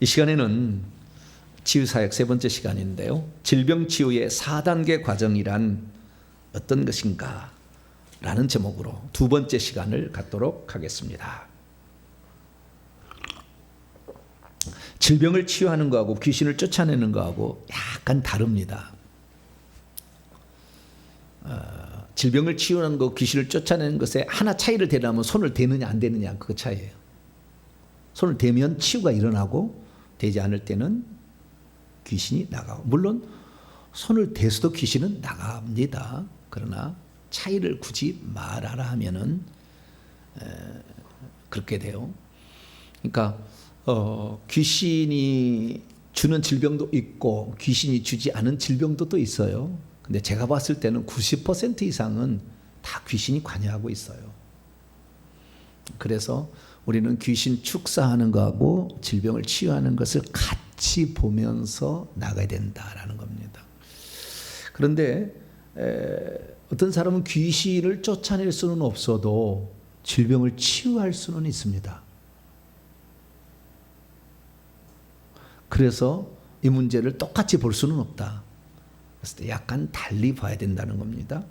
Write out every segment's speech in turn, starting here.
이 시간에는 치유사역 세 번째 시간인데요. 질병치유의 4단계 과정이란 어떤 것인가? 라는 제목으로 두 번째 시간을 갖도록 하겠습니다. 질병을 치유하는 거하고 귀신을 쫓아내는 거하고 약간 다릅니다. 질병을 치유하는 거, 귀신을 쫓아내는 것에 하나 차이를 대라면 손을 대느냐 안 대느냐 그 차이예요. 손을 대면 치유가 일어나고 되지 않을 때는 귀신이 나가고, 물론 손을 대서도 귀신은 나갑니다. 그러나 차이를 굳이 말하라 하면은 그렇게 돼요. 그러니까 귀신이 주는 질병도 있고 귀신이 주지 않은 질병도 또 있어요. 근데 제가 봤을 때는 90% 이상은 다 귀신이 관여하고 있어요. 그래서 우리는 귀신 축사하는 거하고 질병을 치유하는 것을 같이 보면서 나가야 된다라는 겁니다. 그런데 어떤 사람은 귀신을 쫓아낼 수는 없어도 질병을 치유할 수는 있습니다. 그래서 이 문제를 똑같이 볼 수는 없다. 그래서 약간 달리 봐야 된다는 겁니다.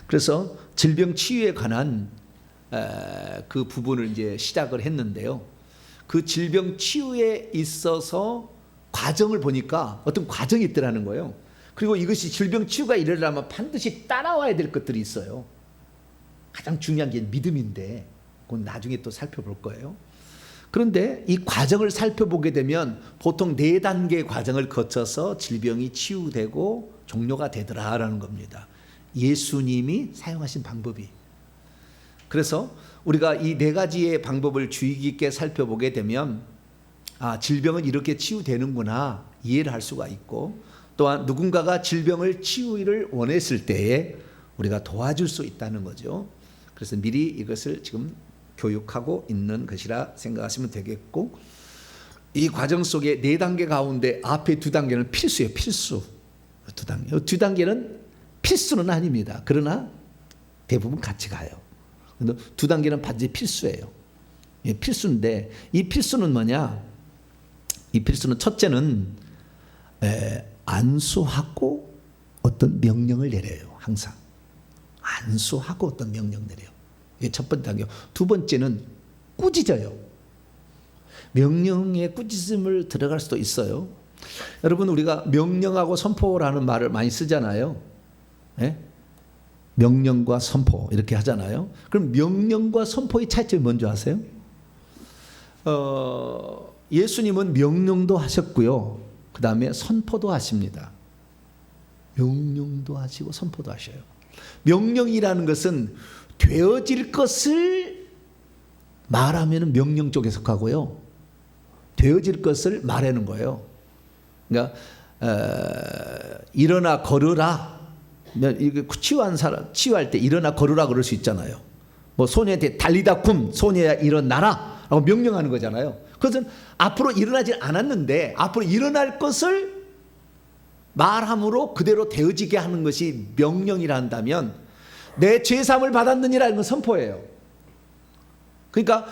그래서 질병 치유에 관한 그 부분을 이제 시작을 했는데요. 그 질병 치유에 있어서 과정을 보니까 어떤 과정이 있더라는 거예요. 그리고 이것이 질병 치유가 일어나면 반드시 따라와야 될 것들이 있어요. 가장 중요한 게 믿음인데 그건 나중에 또 살펴볼 거예요. 그런데 이 과정을 살펴보게 되면 보통 4단계의 과정을 거쳐서 질병이 치유되고 종료가 되더라라는 겁니다. 예수님이 사용하신 방법이. 그래서 우리가 이 4가지의 방법을 주의 깊게 살펴보게 되면 질병은 이렇게 치유되는구나 이해를 할 수가 있고, 또한 누군가가 질병을 치유를 원했을 때에 우리가 도와줄 수 있다는 거죠. 그래서 미리 이것을 지금 교육하고 있는 것이라 생각하시면 되겠고, 이 과정 속에 4단계 가운데 앞에 2단계는 필수예요. 필수. 2단계. 2단계는 필수는 아닙니다. 그러나 대부분 같이 가요. 2단계는 반드시 필수예요. 필수인데 이 필수는 뭐냐? 이 필수는 첫째는 안수하고 어떤 명령을 내려요. 항상 안수하고 어떤 명령 내려요. 이게 첫 번째 단계. 두 번째는 꾸짖어요. 명령에 꾸짖음을 들어갈 수도 있어요. 여러분, 우리가 명령하고 선포라는 말을 많이 쓰잖아요. 네? 명령과 선포 이렇게 하잖아요. 그럼 명령과 선포의 차이점이 뭔지 아세요? 예수님은 명령도 하셨고요. 그 다음에 선포도 하십니다. 명령도 하시고 선포도 하셔요. 명령이라는 것은 되어질 것을 말하면 명령 쪽에 속하고요. 되어질 것을 말하는 거예요. 그러니까 일어나 걸으라. 치유한 사람, 치유할 때 일어나 걸으라 그럴 수 있잖아요. 뭐 소녀한테 달리다 쿰, 소녀야 일어나라 라고 명령하는 거잖아요. 그것은 앞으로 일어나지 않았는데 앞으로 일어날 것을 말함으로 그대로 되어지게 하는 것이 명령이라 한다면, 내 죄사함을 받았느니라는 건 선포예요. 그러니까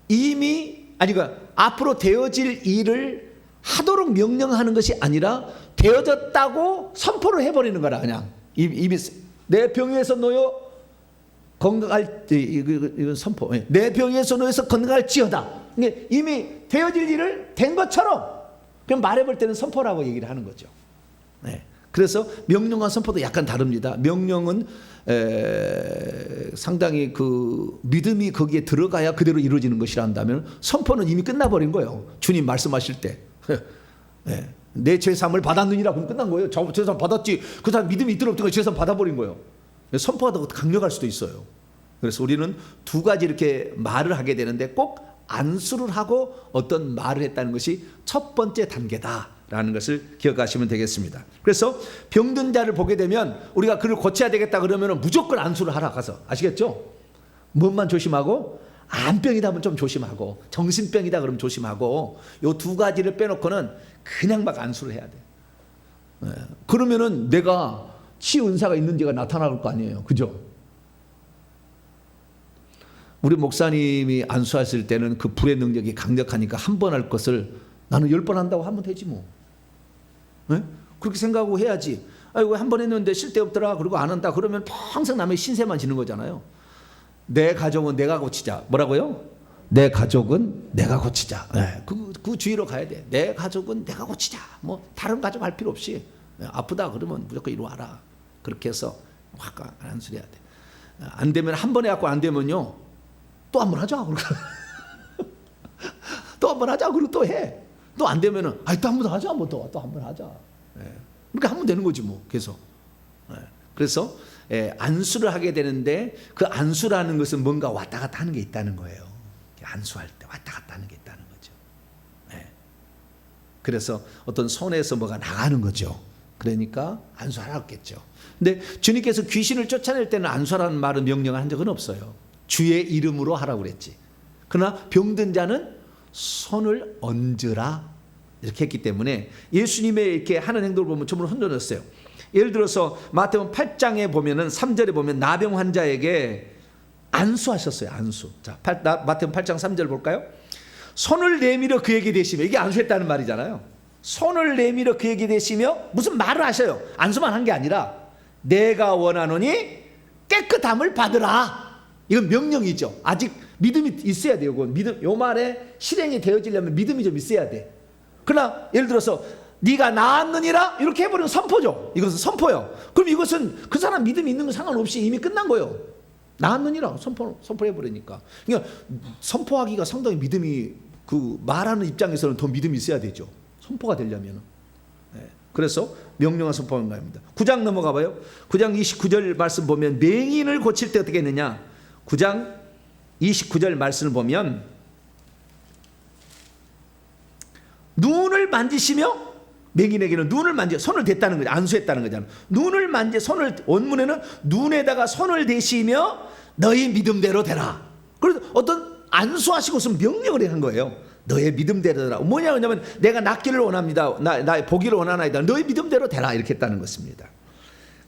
그러니까 앞으로 되어질 일을 하도록 명령하는 것이 아니라 되어졌다고 선포를 해버리는 거라. 그냥 이미 내 병에서 놓여 건강할 이건 선포. 내 병에서 놓여서 건강할지어다. 이미 되어질 일을 된 것처럼 그냥 말해볼 때는 선포라고 얘기를 하는 거죠. 네. 그래서 명령과 선포도 약간 다릅니다. 명령은 상당히 그 믿음이 거기에 들어가야 그대로 이루어지는 것이라 한다면, 선포는 이미 끝나버린 거예요. 주님 말씀하실 때 네. 내 죄사함을 받았느니라 그럼 끝난 거예요. 저 죄사함 받았지. 그 사람 믿음이 있든 없든 죄사함 받아버린 거예요. 선포하다가 강력할 수도 있어요. 그래서 우리는 2가지 이렇게 말을 하게 되는데 꼭 안수를 하고 어떤 말을 했다는 것이 첫 번째 단계다라는 것을 기억하시면 되겠습니다. 그래서 병든 자를 보게 되면 우리가 그를 고쳐야 되겠다 그러면 무조건 안수를 하라 가서, 아시겠죠? 뭔만 조심하고, 암병이다 하면 좀 조심하고, 정신병이다 그러면 조심하고, 요 2가지를 빼놓고는 그냥 막 안수를 해야 돼. 그러면은 내가 치유 은사가 있는지가 나타날 거 아니에요. 그죠? 우리 목사님이 안수하실 때는 그 불의 능력이 강력하니까 한 번 할 것을 나는 10번 한다고 하면 되지 뭐. 네? 그렇게 생각하고 해야지. 아이고 한 번 했는데 쓸데없더라 그리고 안 한다 그러면 평생 남의 신세만 지는 거잖아요. 내 가족은 내가 고치자. 뭐라고요? 내 가족은 내가 고치자. 네. 그 주의로 가야 돼. 내 가족은 내가 고치자. 뭐 다른 가족 할 필요 없이 아프다 그러면 무조건 이리 와라. 그렇게 해서 확 안수해야 돼. 안 되면 한 번 해갖고 안 되면요 또 한 번 하자. 또 한 번 하자. 그리고 또 해. 또 안 되면은 또 한 번 하자. 뭐 또 한 번 하자. 네. 그렇게 하면 되는 거지 뭐 계속. 네. 그래서 안수를 하게 되는데 그 안수라는 것은 뭔가 왔다 갔다 하는 게 있다는 거예요. 안수할 때 왔다 갔다 하는 게 있다는 거죠. 네. 그래서 어떤 손에서 뭐가 나가는 거죠. 그러니까 안수하라고 했겠죠. 근데 주님께서 귀신을 쫓아낼 때는 안수하라는 말은 명령을 한 적은 없어요. 주의 이름으로 하라고 그랬지. 그러나 병든 자는 손을 얹으라 이렇게 했기 때문에 예수님의 이렇게 하는 행동을 보면 전부 흔들었어요. 예를 들어서 마태복음 8장에 보면은 3절에 보면 나병 환자에게 안수하셨어요. 안수. 자, 마태복음 8장 3절 볼까요? 손을 내밀어 그에게 대시며, 이게 안수했다는 말이잖아요. 손을 내밀어 그에게 대시며 무슨 말을 하셔요. 안수만 한 게 아니라 내가 원하노니 깨끗함을 받으라. 이건 명령이죠. 아직 믿음이 있어야 돼요. 믿음, 요 말에 실행이 되어지려면 믿음이 좀 있어야 돼. 그러나 예를 들어서 네가 나았느니라 이렇게 해버리면 선포죠. 이것은 선포요. 그럼 이것은 그 사람 믿음이 있는 건 상관없이 이미 끝난 거예요. 나았느니라 선포해버리니까. 그러니까 선포하기가 상당히 믿음이, 그 말하는 입장에서는 더 믿음이 있어야 되죠. 선포가 되려면. 네. 그래서 명령한 선포하는 겁니다. 9장 넘어가 봐요. 9장 29절 말씀 보면 맹인을 고칠 때 어떻게 했느냐. 9장 29절 말씀을 보면 눈을 만지시며, 맹인에게는 눈을 만져 손을 댔다는 거죠. 안수했다는 거잖아요. 눈을 만져 손을, 원문에는 눈에다가 손을 대시며 너희 믿음대로 되라. 그래서 어떤 안수하시고 무슨 명령을 한 거예요. 너의 믿음대로 되라. 뭐냐면 내가 낫기를 원합니다. 나 보기를 원하나이다. 너희 믿음대로 되라. 이렇게 했다는 것입니다.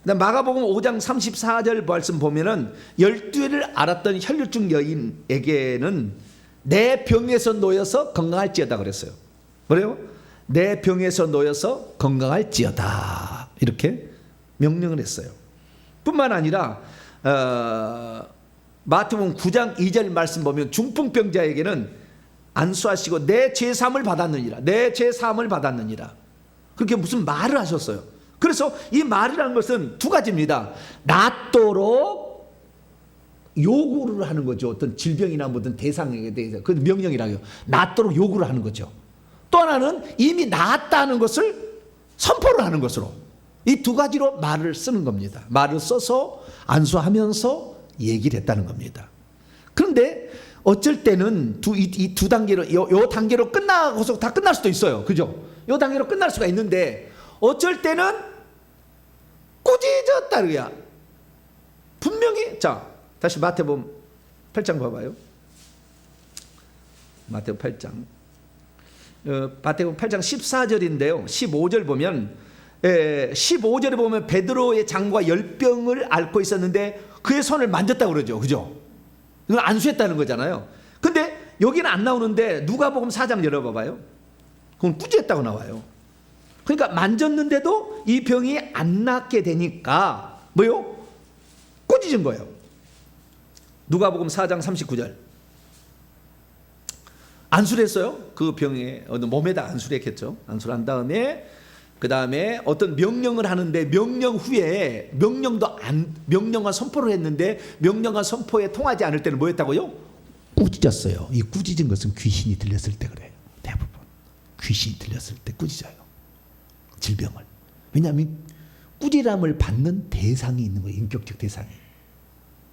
그다음 마가복음 5장 34절 말씀 보면은 12회를 앓았던 혈류증 여인에게는 내 병에서 놓여서 건강할지어다 그랬어요. 뭐래요? 내 병에서 놓여서 건강할지어다 이렇게 명령을 했어요. 뿐만 아니라 마태복음 9장 2절 말씀 보면 중풍병자에게는 안수하시고 내 죄사함을 받았느니라. 내 죄사함을 받았느니라. 그렇게 무슨 말을 하셨어요. 그래서 이 말이라는 것은 두 가지입니다. 낫도록 요구를 하는 거죠. 어떤 질병이나 어떤 대상에 대해서. 그 명령이라고요. 낫도록 요구를 하는 거죠. 또 하나는 이미 나았다는 것을 선포를 하는 것으로, 이 두 가지로 말을 쓰는 겁니다. 말을 써서 안수하면서 얘기를 했다는 겁니다. 그런데 어쩔 때는 이 두 단계로, 요 단계로 끝나고서 다 끝날 수도 있어요. 그죠? 요 단계로 끝날 수가 있는데 어쩔 때는 꾸짖었다 그래야. 분명히, 자, 다시 마태복음 8장 봐봐요. 마태복음 8장. 마태복음 8장 14절인데요. 15절 보면 15절에 보면 베드로의 장과 열병을 앓고 있었는데 그의 손을 만졌다고 그러죠. 그죠? 이건 안수했다는 거잖아요. 근데 여기는 안 나오는데 누가복음 4장 열어봐봐요. 그건 꾸짖었다고 나와요. 그러니까 만졌는데도 이 병이 안 낫게 되니까 뭐요? 꾸짖은 거예요. 누가복음 4장 39절. 안수를 했어요. 그 병에, 몸에다 안수를 했겠죠. 안수를 한 다음에 그 다음에 어떤 명령을 하는데 명령 후에 명령과 선포를 했는데 명령과 선포에 통하지 않을 때는 뭐였다고요? 꾸짖었어요. 이 꾸짖은 것은 귀신이 들렸을 때 그래요. 대부분 귀신이 들렸을 때 꾸짖어요. 질병을. 왜냐하면 꾸지람을 받는 대상이 있는 거예요. 인격적 대상이.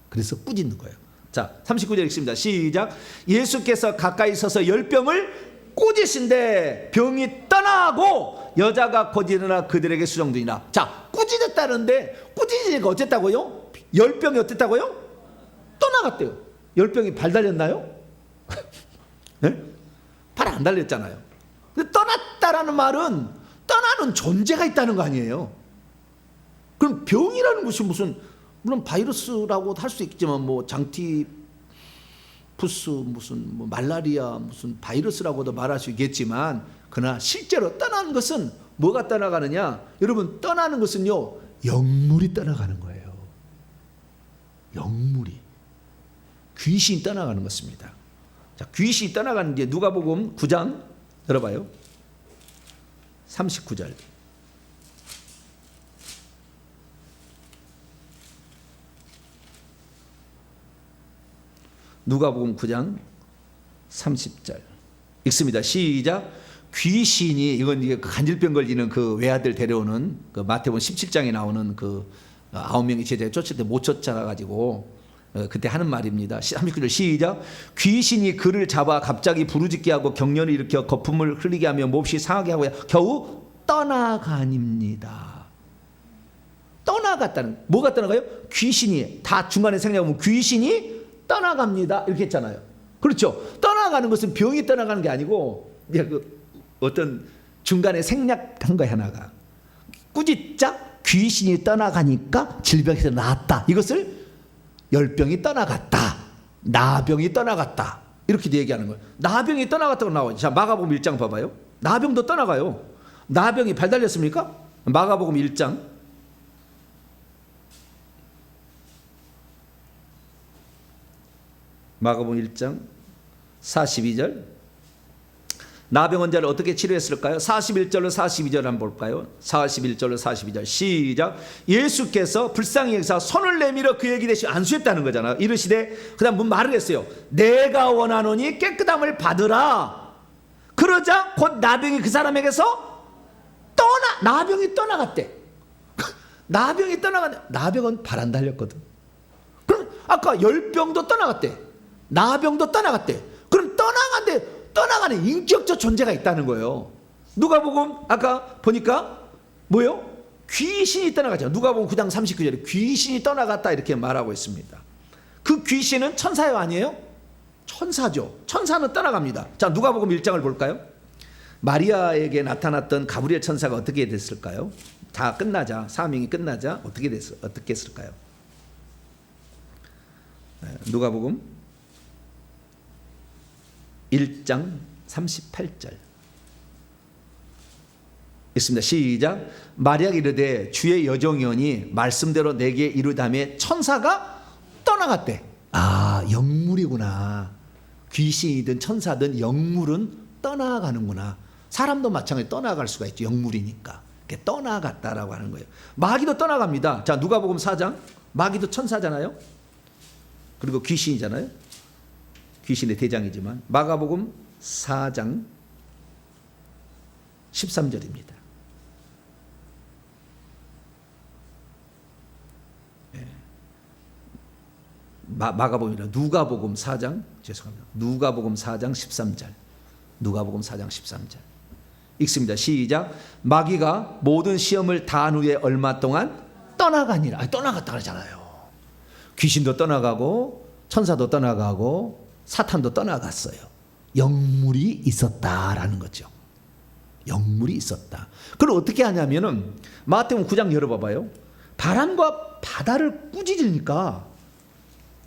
그래서 꾸짖는 거예요. 자, 39절 읽습니다. 시작. 예수께서 가까이 서서 열병을 꾸짖으신데 병이 떠나고 여자가 곧 일어나 그들에게 수종되니라. 자, 꾸짖었다는데 꾸짖으니까 어쨌다고요? 열병이 어땠다고요? 떠나갔대요. 열병이 발 달렸나요? 네? 발 안 달렸잖아요. 근데 떠났다라는 말은 떠나는 존재가 있다는 거 아니에요. 그럼 병이라는 것이 무슨, 물론 바이러스라고 할 수 있겠지만 뭐 장티푸스, 무슨 뭐 말라리아, 무슨 바이러스라고도 말할 수 있겠지만 그러나 실제로 떠나는 것은 뭐가 떠나가느냐? 여러분, 떠나는 것은요, 영물이 떠나가는 거예요. 영물이. 귀신이 떠나가는 것입니다. 자, 귀신이 떠나가는 게 누가복음 9장 열어봐요. 39절. 누가복음 9장 30절 읽습니다. 시작. 귀신이, 이건 이게 간질병 걸리는 그 외아들 데려오는 그 마태복음 17장에 나오는 그 9명의 제자가 쫓을 때 못 쫓아가지고 그때 하는 말입니다. 39절 시작. 귀신이 그를 잡아 갑자기 부르짖게 하고 경련을 일으켜 거품을 흘리게 하며 몹시 상하게 하고 겨우 떠나가닙니다. 떠나갔다는, 뭐가 떠나가요? 귀신이. 다 중간에 생략하면 귀신이 떠나갑니다 이렇게 했잖아요. 그렇죠. 떠나가는 것은 병이 떠나가는 게 아니고 그 어떤 중간에 생략한 거야. 하나가 꾸짖자 귀신이 떠나가니까 질병에서 나았다. 이것을 열병이 떠나갔다, 나병이 떠나갔다, 이렇게 얘기하는 거예요. 나병이 떠나갔다고 나와요. 자, 마가복음 1장 봐봐요. 나병도 떠나가요. 나병이 발달렸습니까? 마가복음 1장 마가복음 1장 42절. 나병 환자를 어떻게 치료했을까요? 41절로 42절 한번 볼까요? 41절로 42절 시작. 예수께서 불쌍히 여기사 손을 내밀어 그에게 대시 안수했다는 거잖아요. 이르시되 그다음 문 말을 했어요. 내가 원하노니 깨끗함을 받으라. 그러자 곧 나병이 그 사람에게서 나병이 떠나갔대. 나병이 떠나갔네. 나병은 발 안 달렸거든. 그럼 아까 열병도 떠나갔대. 나병도 떠나갔대. 그럼 떠나가는 인격적 존재가 있다는 거예요. 누가복음 아까 보니까 뭐요? 귀신이 떠나가죠. 누가복음 9장 39절에 귀신이 떠나갔다 이렇게 말하고 있습니다. 그 귀신은 천사요 아니에요? 천사죠. 천사는 떠나갑니다. 자, 누가복음 1장을 볼까요? 마리아에게 나타났던 가브리엘 천사가 어떻게 됐을까요? 다 끝나자, 사명이 끝나자 어떻게 했을까요? 누가복음 1장 38절 있습니다. 시작. 마리아가 이르되 주의 여종이오니 말씀대로 내게 이르다며 천사가 떠나갔대. 아, 영물이구나. 귀신이든 천사든 영물은 떠나가는구나. 사람도 마찬가지로 떠나갈 수가 있죠. 영물이니까. 떠나갔다라고 하는 거예요. 마귀도 떠나갑니다. 자, 누가복음 4장. 마귀도 천사잖아요. 그리고 귀신이잖아요. 귀신의 대장이지만 마가복음 4장 13절입니다. 마가복음이라 누가복음 4장 죄송합니다. 누가복음 4장 13절. 누가복음 4장 13절. 읽습니다. 시작. 마귀가 모든 시험을 다 한 후에 얼마 동안 떠나가니라. 떠나갔다 그러잖아요. 귀신도 떠나가고 천사도 떠나가고 사탄도 떠나갔어요. 영물이 있었다라는 거죠. 영물이 있었다. 그걸 어떻게 하냐면은 마태복음 9장 열어봐봐요. 바람과 바다를 꾸짖으니까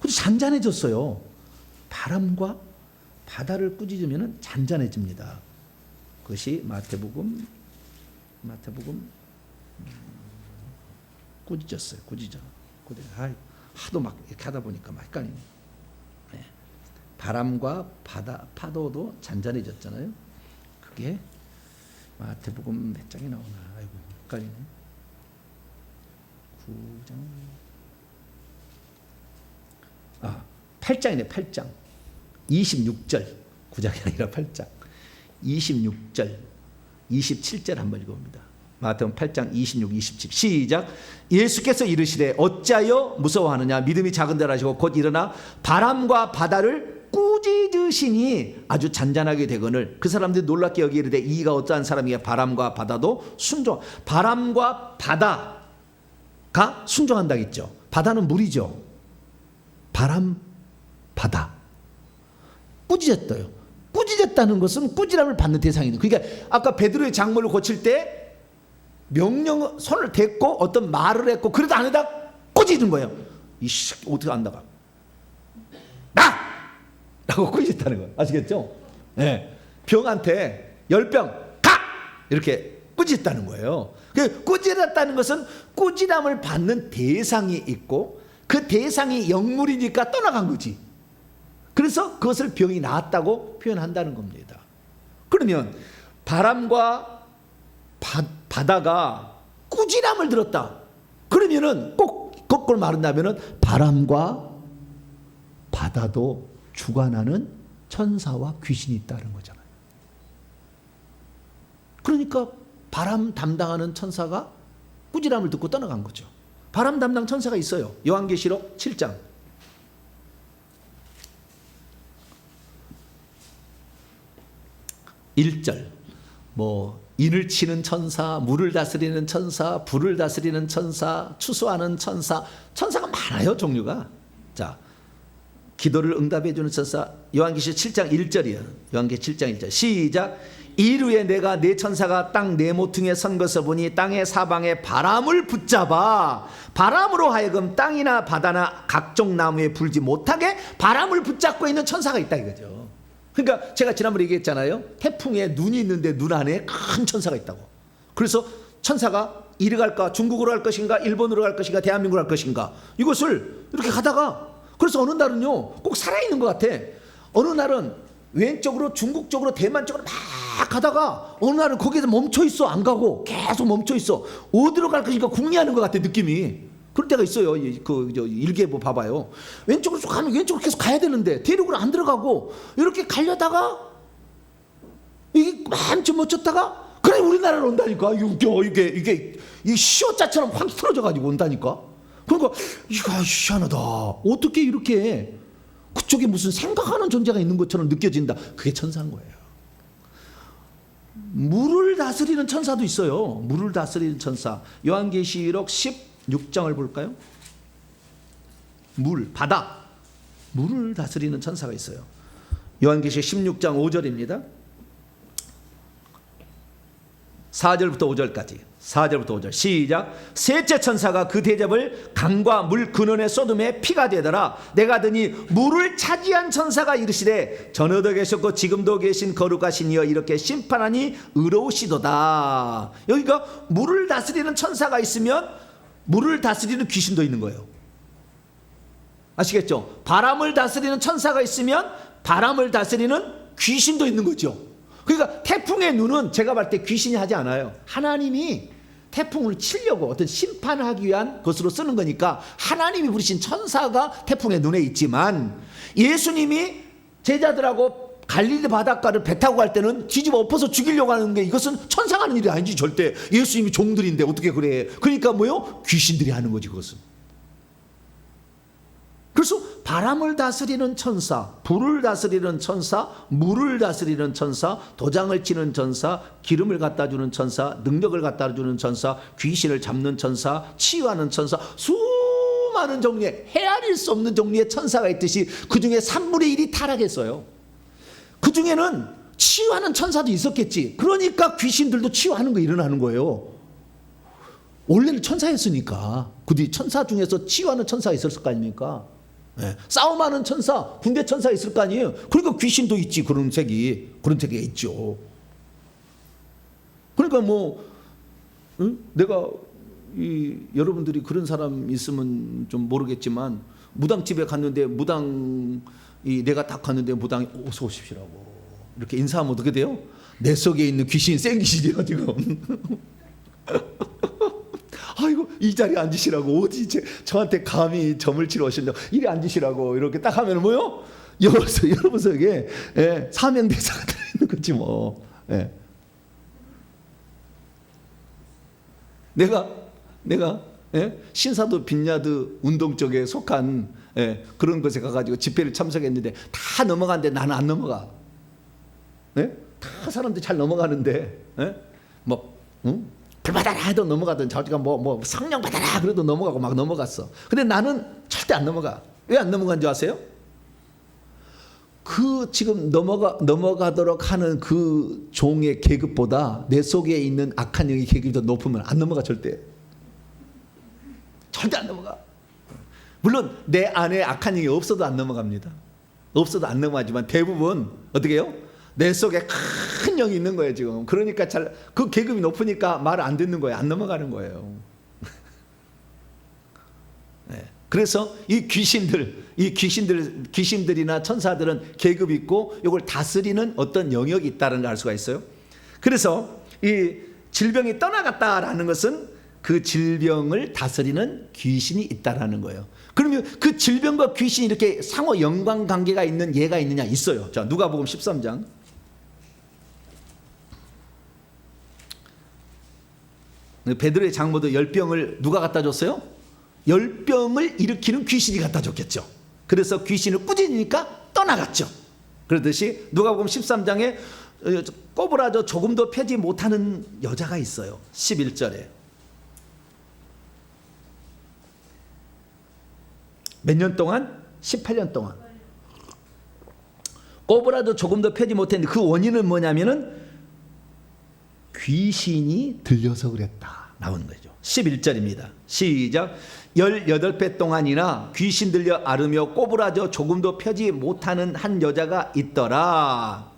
잔잔해졌어요. 바람과 바다를 꾸짖으면 잔잔해집니다. 그것이 마태복음 꾸짖었어요. 꾸짖어. 하도 막 이렇게 하다 보니까 막 헷갈리네. 네. 바람과 바다, 파도도 잔잔해졌잖아요. 그게 마태복음 몇 장이 나오나? 아이고 헷갈리네. 8장이네. 8장 26절. 9장이 아니라 8장 26절 27절 한번 읽어봅니다. 마태복음 8장 26, 27 시작. 예수께서 이르시되 어찌하여 무서워하느냐 믿음이 작은데라 하시고 곧 일어나 바람과 바다를 꾸짖으시니 아주 잔잔하게 되거늘 그 사람들이 놀랍게 여기이르되 이가 어떠한 사람이냐 바람과 바다도 순종. 바람과 바다가 순종한다겠죠. 바다는 물이죠. 바람, 바다 꾸짖었어요. 꾸짖었다는 것은 꾸지람을 받는 대상이에요. 그러니까 아까 베드로의 장모를 고칠 때 명령 손을 댔고 어떤 말을 했고 그래도 안 해다 꾸짖은 거예요. 이씨 어떻게 안 나가? 나! 라고 꾸짖었다는 거예요. 아시겠죠? 네. 병한테 열병 이렇게 꾸짖다는 거예요. 꾸짖었다는 것은 꾸지람을 받는 대상이 있고 그 대상이 영물이니까 떠나간 거지. 그래서 그것을 병이 나았다고 표현한다는 겁니다. 그러면 바람과 바다가 꾸지람을 들었다. 그러면은 꼭 거꾸로 말한다면은 바람과 바다도 주관하는 천사와 귀신이 있다는 거잖아요. 그러니까 바람 담당하는 천사가 꾸지람을 듣고 떠나간 거죠. 바람 담당 천사가 있어요. 요한계시록 7장 1절 인을 치는 천사, 물을 다스리는 천사, 불을 다스리는 천사, 추수하는 천사, 천사가 많아요, 종류가. 자, 기도를 응답해 주는 천사. 요한계시록 7장 1절이에요. 요한계시록 7장 1절 시작. 이루에 내가 네 천사가 땅 네 모퉁이에 선 것을 보니 땅의 사방에 바람을 붙잡아 바람으로 하여금 땅이나 바다나 각종 나무에 불지 못하게 바람을 붙잡고 있는 천사가 있다 이거죠. 그러니까 제가 지난번에 얘기했잖아요. 태풍에 눈이 있는데 눈 안에 큰 천사가 있다고. 그래서 천사가 이리 갈까, 중국으로 갈 것인가, 일본으로 갈 것인가, 대한민국으로 갈 것인가, 이것을 이렇게 가다가, 그래서 어느 날은요 꼭 살아있는 것 같아. 어느 날은 왼쪽으로 중국 쪽으로 대만 쪽으로 막 가다가 어느 날은 거기에서 멈춰 있어. 안 가고 계속 멈춰 있어. 어디로 갈 것인가 궁리하는 것 같아, 느낌이. 그럴 때가 있어요. 일기예보 봐봐요. 왼쪽으로 쭉 가면 왼쪽으로 계속 가야 되는데 대륙으로 안 들어가고 이렇게 가려다가 이게 한참 멈췄다가 그래 우리나라로 온다니까. 이게 시옷자처럼 확 틀어져 가지고 온다니까. 그러니까 이거 희한하다. 어떻게 이렇게 그쪽에 무슨 생각하는 존재가 있는 것처럼 느껴진다. 그게 천사인 거예요. 물을 다스리는 천사도 있어요. 물을 다스리는 천사. 요한계시록 16장을 볼까요? 바다. 물을 다스리는 천사가 있어요. 요한계시록 16장 5절입니다. 4절부터 5절까지. 4절부터 5절 시작. 셋째 천사가 그 대접을 강과 물 근원에 쏟음에 피가 되더라. 내가 드니 물을 차지한 천사가 이르시되 전에도 계셨고 지금도 계신 거룩하신 이여 이렇게 심판하니 의로우시도다. 여기가 물을 다스리는 천사가 있으면 물을 다스리는 귀신도 있는 거예요. 아시겠죠? 바람을 다스리는 천사가 있으면 바람을 다스리는 귀신도 있는 거죠. 그러니까 태풍의 눈은 제가 볼 때 귀신이 하지 않아요. 하나님이 태풍을 치려고 어떤 심판하기 위한 것으로 쓰는 거니까 하나님이 부르신 천사가 태풍의 눈에 있지만, 예수님이 제자들하고 갈릴리 바닷가를 배 타고 갈 때는 뒤집어 엎어서 죽이려고 하는 게 이것은 천사가 하는 일이 아니지. 절대. 예수님이 종들인데 어떻게 그래. 그러니까 뭐요? 귀신들이 하는 거지 그것은. 그래서 바람을 다스리는 천사, 불을 다스리는 천사, 물을 다스리는 천사, 도장을 치는 천사, 기름을 갖다 주는 천사, 능력을 갖다 주는 천사, 귀신을 잡는 천사, 치유하는 천사, 수많은 종류의 헤아릴 수 없는 종류의 천사가 있듯이 그 중에 3분의 1이 타락했어요. 그 중에는 치유하는 천사도 있었겠지. 그러니까 귀신들도 치유하는 거 일어나는 거예요. 원래는 천사였으니까. 그 뒤 천사 중에서 치유하는 천사가 있었을 거 아닙니까? 네. 싸움하는 천사, 군대 천사 있을 거 아니에요. 그러니까 귀신도 있지. 그런 세계가 있죠. 그러니까 내가 여러분들이 그런 사람 있으면 좀 모르겠지만, 무당집에 갔는데 내가 딱 갔는데 무당이 어서 오십시오라고 이렇게 인사하면 어떻게 돼요? 내 속에 있는 귀신, 센 귀신이야 지금. 아이고 이 자리에 앉으시라고, 어디 저한테 감히 점을 치러 오셨냐고, 이리 앉으시라고 이렇게 딱 하면 뭐요? 여러분 속에 사명대사가 들어있는 거지 뭐. 내가 신사도 빈야드 운동 쪽에 속한 그런 곳에 가가지고 집회를 참석했는데 다 넘어가는데 나는 안 넘어가. 다 사람들이 잘 넘어가는데 불 받아라 해도 넘어가든, 저기가 성령 받아라 그래도 넘어가고 막 넘어갔어. 근데 나는 절대 안 넘어가. 왜 안 넘어간 줄 아세요? 그 지금 넘어가도록 하는 그 종의 계급보다 내 속에 있는 악한 영의 계급이 더 높으면 안 넘어가. 절대 안 넘어가. 물론 내 안에 악한 영이 없어도 안 넘어갑니다. 없어도 안 넘어가지만 대부분 어떻게 해요? 내 속에 큰 영이 있는 거예요 지금. 그러니까 그 계급이 높으니까 말을 안 듣는 거예요. 안 넘어가는 거예요. 네. 그래서 이 귀신들이나 천사들은 계급이 있고 이걸 다스리는 어떤 영역이 있다는 걸 알 수가 있어요. 그래서 이 질병이 떠나갔다라는 것은 그 질병을 다스리는 귀신이 있다라는 거예요. 그러면 그 질병과 귀신이 이렇게 상호 연관 관계가 있는 예가 있느냐? 있어요. 자, 누가복음 13장. 베드로의 장모도 10병을 누가 갖다 줬어요? 10병을 일으키는 귀신이 갖다 줬겠죠. 그래서 귀신을 꾸짖으니까 떠나갔죠. 그러듯이 누가복음 13장에 꼬부라져 조금도 펴지 못하는 여자가 있어요. 11절에. 몇 년 동안? 18년 동안. 꼬부라져 조금도 펴지 못했는데 그 원인은 뭐냐면은 귀신이 들려서 그랬다 나오는 거죠. 11절입니다. 시작. 18배 동안이나 귀신 들려 앓으며 꼬부라져 조금도 펴지 못하는 한 여자가 있더라.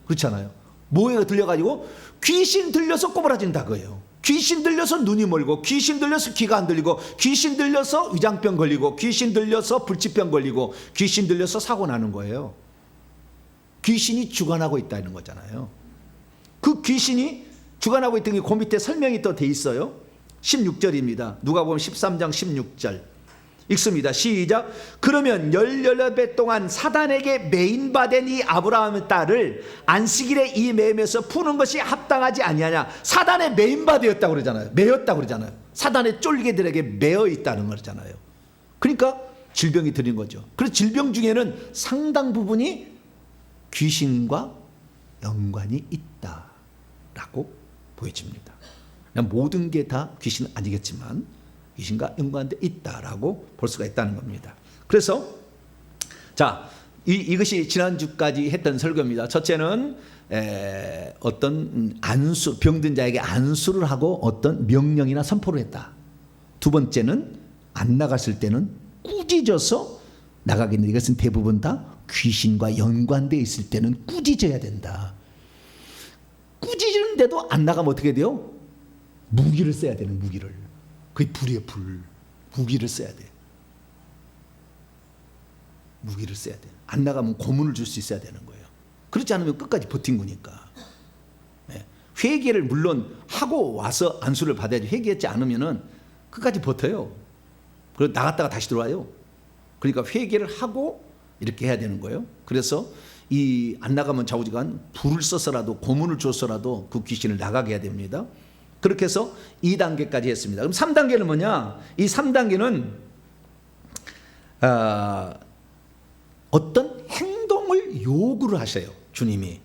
그렇잖아요. 뭐가 들려가지고 귀신 들려서 꼬부라진다 그예요. 귀신 들려서 눈이 멀고, 귀신 들려서 귀가 안 들리고, 귀신 들려서 위장병 걸리고, 귀신 들려서 불치병 걸리고, 귀신 들려서 사고 나는 거예요. 귀신이 주관하고 있다는 거잖아요. 그 귀신이 주관하고 있던 게 그 밑에 설명이 또 돼 있어요. 16절입니다. 누가복음 13장 16절 읽습니다. 시작. 그러면 18배 동안 사단에게 매인받은 이 아브라함의 딸을 안식일에 이 매임에서 푸는 것이 합당하지 아니하냐. 사단의 매인받았다고 그러잖아요. 매였다고 그러잖아요. 사단의 쫄개들에게 매여 있다는 거잖아요. 그러니까 질병이 들린 거죠. 그래서 질병 중에는 상당 부분이 귀신과 연관이 있다라고 보여집니다. 모든 게 다 귀신은 아니겠지만 귀신과 연관되어 있다라고 볼 수가 있다는 겁니다. 그래서 자, 이것이 지난주까지 했던 설교입니다. 첫째는 어떤 병든 자에게 안수를 하고 어떤 명령이나 선포를 했다. 두 번째는 안 나갔을 때는 꾸짖어서 나가겠는데 이것은 대부분 다 귀신과 연관되어 있을 때는 꾸짖어야 된다. 꾸짖는데도 안 나가면 어떻게 돼요? 무기를 써야 되는 무기를. 그게 불이에요, 불. 무기를 써야 돼. 무기를 써야 돼. 안 나가면 고문을 줄 수 있어야 되는 거예요. 그렇지 않으면 끝까지 버틴 거니까. 네. 회개를 물론 하고 와서 안수를 받아야지. 회개했지 않으면은 끝까지 버텨요. 그리고 나갔다가 다시 들어와요. 그러니까 회개를 하고 이렇게 해야 되는 거예요. 그래서 이 안 나가면 좌우지간 불을 써서라도 고문을 줬어라도 그 귀신을 나가게 해야 됩니다. 그렇게 해서 2단계까지 했습니다. 그럼 3단계는 뭐냐? 이 3단계는 어떤 행동을 요구를 하셔요. 주님이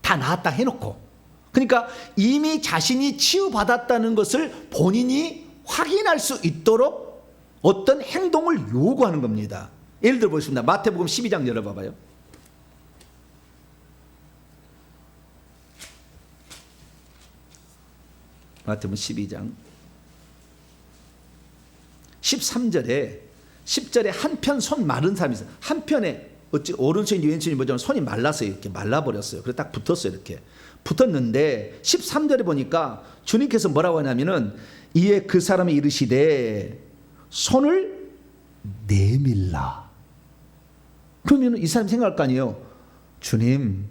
다 나았다 해놓고. 그러니까 이미 자신이 치유받았다는 것을 본인이 확인할 수 있도록 어떤 행동을 요구하는 겁니다. 예를 들어 보겠습니다. 마태복음 12장 열어봐봐요. 마태복음 12장 13절에 10절에 한편 손 마른 사람이 있어요. 한편에 어찌 오른손이 왼손이 뭐죠? 손이 말랐어요. 이렇게 말라버렸어요. 그래서 딱 붙었어요. 이렇게 붙었는데 13절에 보니까 주님께서 뭐라고 하냐면은 이에 그 사람이 이르시되 손을 내밀라. 그러면 이 사람이 생각할 거 아니에요. 주님,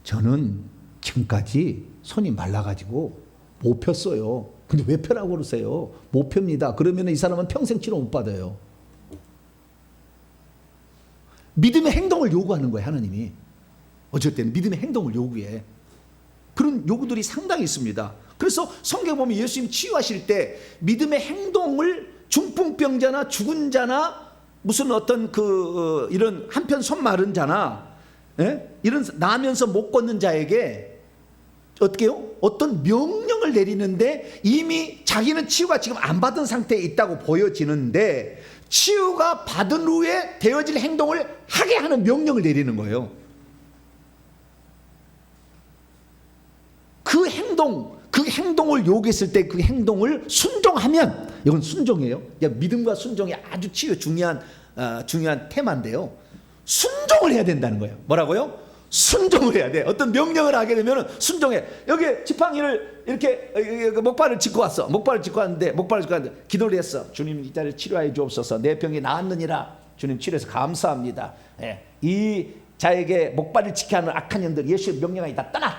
저는 지금까지 손이 말라가지고 못 폈어요. 근데 왜 펴라고 그러세요? 못 펴입니다. 그러면 이 사람은 평생 치료 못 받아요. 믿음의 행동을 요구하는 거예요, 하나님이. 어쨌든 믿음의 행동을 요구해. 그런 요구들이 상당히 있습니다. 그래서 성경 보면 예수님 치유하실 때 믿음의 행동을 중풍병자나 죽은 자나 무슨 어떤 이런 한편 손 마른 자나 이런 나면서 못 걷는 자에게 어떻게 해요? 어떤 명령을 내리는데 이미 자기는 치유가 지금 안 받은 상태에 있다고 보여지는데 치유가 받은 후에 되어질 행동을 하게 하는 명령을 내리는 거예요. 그 행동을 요구했을 때 그 행동을 순종하면 이건 순종이에요. 믿음과 순종이 아주 치유 중요한 테마인데요. 순종을 해야 된다는 거예요. 뭐라고요? 순종을 해야 돼. 어떤 명령을 하게 되면 순종해. 여기 지팡이를 이렇게 목발을 짚고 왔어. 목발을 짚고 왔는데 기도를 했어. 주님 이 자리를 치료하여 주옵소서. 내 병이 나았느니라. 주님 치료해서 감사합니다. 예. 이 자에게 목발을 지켜 하는 악한 영들 예수의 명령하니까 떠나.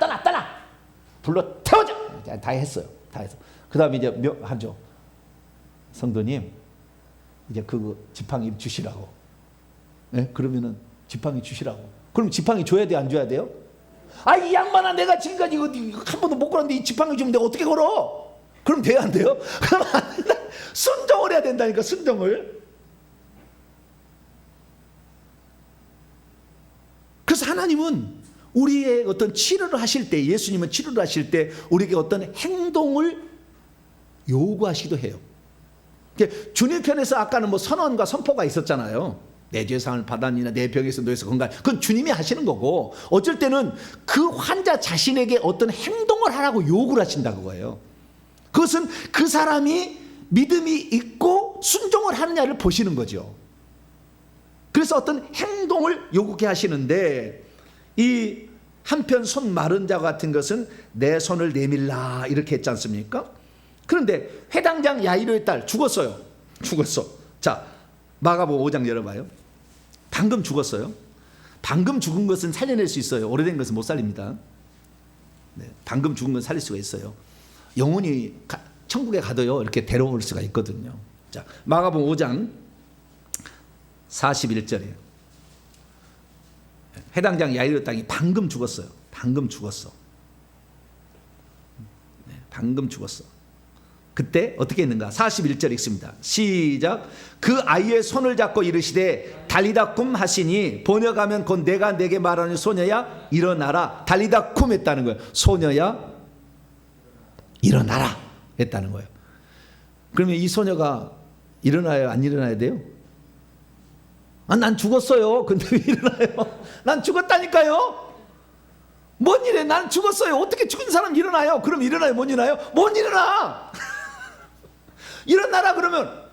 불러 태워줘. 다 했어요. 다 했어. 그 다음에 이제 하죠. 성도님 이제 그 지팡이 주시라고. 예? 그러면은 지팡이 주시라고. 그럼 지팡이 줘야 돼, 안 줘야 돼요? 아, 이 양반아, 내가 지금까지 이거 한 번도 못 걸었는데 이 지팡이 주면 내가 어떻게 걸어? 그럼 돼요, 안 돼요? 그럼 안 된다. 순종을 해야 된다니까, 순종을. 그래서 하나님은 우리의 어떤 치료를 하실 때, 예수님은 치료를 하실 때 우리에게 어떤 행동을 요구하시기도 해요. 주님 편에서 아까는 뭐 선언과 선포가 있었잖아요. 내 죄상을 받았느냐, 내 병에서 너에서 건강. 그건 주님이 하시는 거고, 어쩔 때는 그 환자 자신에게 어떤 행동을 하라고 요구를 하신다는 거예요. 그것은 그 사람이 믿음이 있고 순종을 하느냐를 보시는 거죠. 그래서 어떤 행동을 요구케 하시는데, 이 한편 손 마른 자 같은 것은 내 손을 내밀라 이렇게 했지 않습니까? 그런데 회당장 야이로의 딸 죽었어요. 자, 마가복음 5장 열어봐요. 방금 죽었어요. 방금 죽은 것은 살려낼 수 있어요. 오래된 것은 못 살립니다. 네, 방금 죽은 건 살릴 수가 있어요. 영혼이 천국에 가도요 이렇게 데려올 수가 있거든요. 자, 마가복음 5장 41절에 회당장 야이로 땅이 방금 죽었어요. 방금 죽었어. 네, 방금 죽었어. 그때 어떻게 했는가? 41절 읽습니다. 시작. 그 아이의 손을 잡고 이르시되 달리다 쿰 하시니 번역하면 곧 내가 내게 말하는 소녀야 일어나라. 달리다 쿰 했다는 거예요. 소녀야 일어나라 했다는 거예요. 그러면 이 소녀가 일어나요, 안 일어나야 돼요? 아, 난 죽었어요. 근데 왜 일어나요? 난 죽었다니까요. 뭔 일에 난 죽었어요. 어떻게 죽은 사람 일어나요? 그럼 일어나요, 못 일어나요? 못 일어나. 일어나라 그러면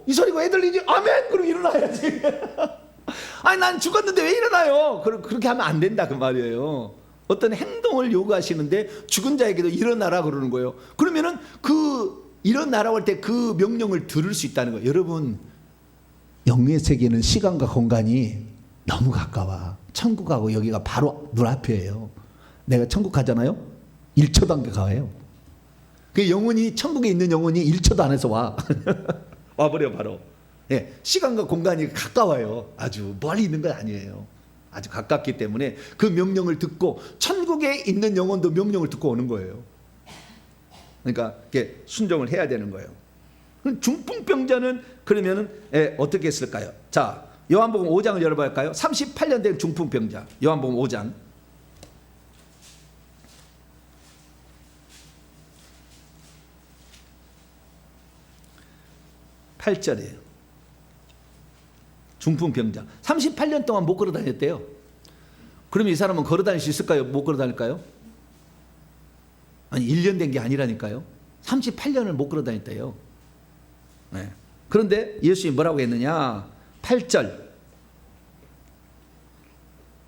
이 소리가 왜 들리지? 아멘. 그럼 일어나야지. 아니, 난 죽었는데 왜 일어나요? 그렇게 하면 안 된다 그 말이에요. 어떤 행동을 요구하시는데 죽은 자에게도 일어나라 그러는 거예요. 그러면은 그 일어나라고 할 때 그 명령을 들을 수 있다는 거예요. 여러분, 영의 세계는 시간과 공간이 너무 가까워. 천국하고 여기가 바로 눈앞이에요. 내가 천국 가잖아요. 1초도 안 가요. 그 영혼이, 천국에 있는 영혼이 1초도 안에서 와. 와버려 바로. 예, 시간과 공간이 가까워요. 아주 멀리 있는 건 아니에요. 아주 가깝기 때문에 그 명령을 듣고, 천국에 있는 영혼도 명령을 듣고 오는 거예요. 그러니까 이렇게 순종을 해야 되는 거예요. 중풍병자는 그러면은 어떻게 했을까요? 자, 요한복음 5장을 열어볼까요? 38년 된 중풍병자, 요한복음 5장. 8절이에요. 중풍병자 38년 동안 못 걸어 다녔대요. 그러면 이 사람은 걸어 다닐 수 있을까요? 못 걸어 다닐까요? 아니, 1년 된 게 아니라니까요. 38년을 못 걸어 다녔대요. 네. 그런데 예수님이 뭐라고 했느냐? 8절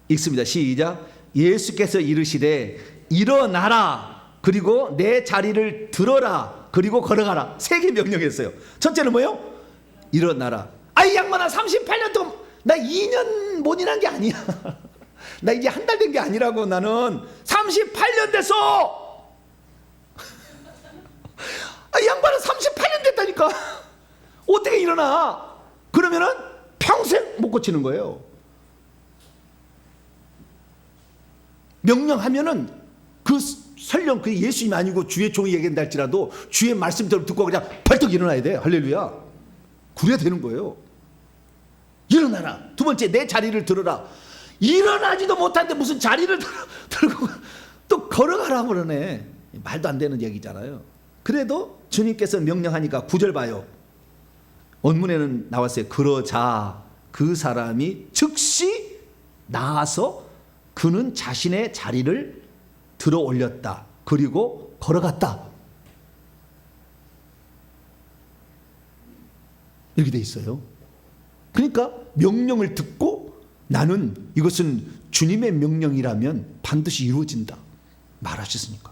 읽습니다. 시작. 예수께서 이르시되 일어나라, 그리고 내 자리를 들어라, 그리고 걸어가라. 세 개 명령했어요. 첫째는 뭐예요? 일어나라. 아이 양반아, 38년 동안 나 2년 못 일한 게 아니야. 나 이제 한 달 된 게 아니라고. 나는 38년 됐어. 아, 양반은 38년 됐다니까. 어떻게 일어나? 그러면은 평생 못 고치는 거예요. 명령하면은 설령 그 예수님이 아니고 주의 종이 얘기한다 할지라도 주의 말씀대로 듣고 그냥 벌떡 일어나야 돼. 할렐루야. 그래야 되는 거예요. 일어나라. 두 번째, 내 자리를 들어라. 일어나지도 못하는데 무슨 자리를 들고 또 걸어가라고 그러네. 말도 안 되는 얘기잖아요. 그래도 주님께서 명령하니까 9절 봐요. 원문에는 나왔어요. 그러자 그 사람이 즉시 나아서 그는 자신의 자리를 들어 올렸다. 그리고 걸어갔다. 이렇게 돼 있어요. 그러니까 명령을 듣고 나는 이것은 주님의 명령이라면 반드시 이루어진다 말하셨으니까.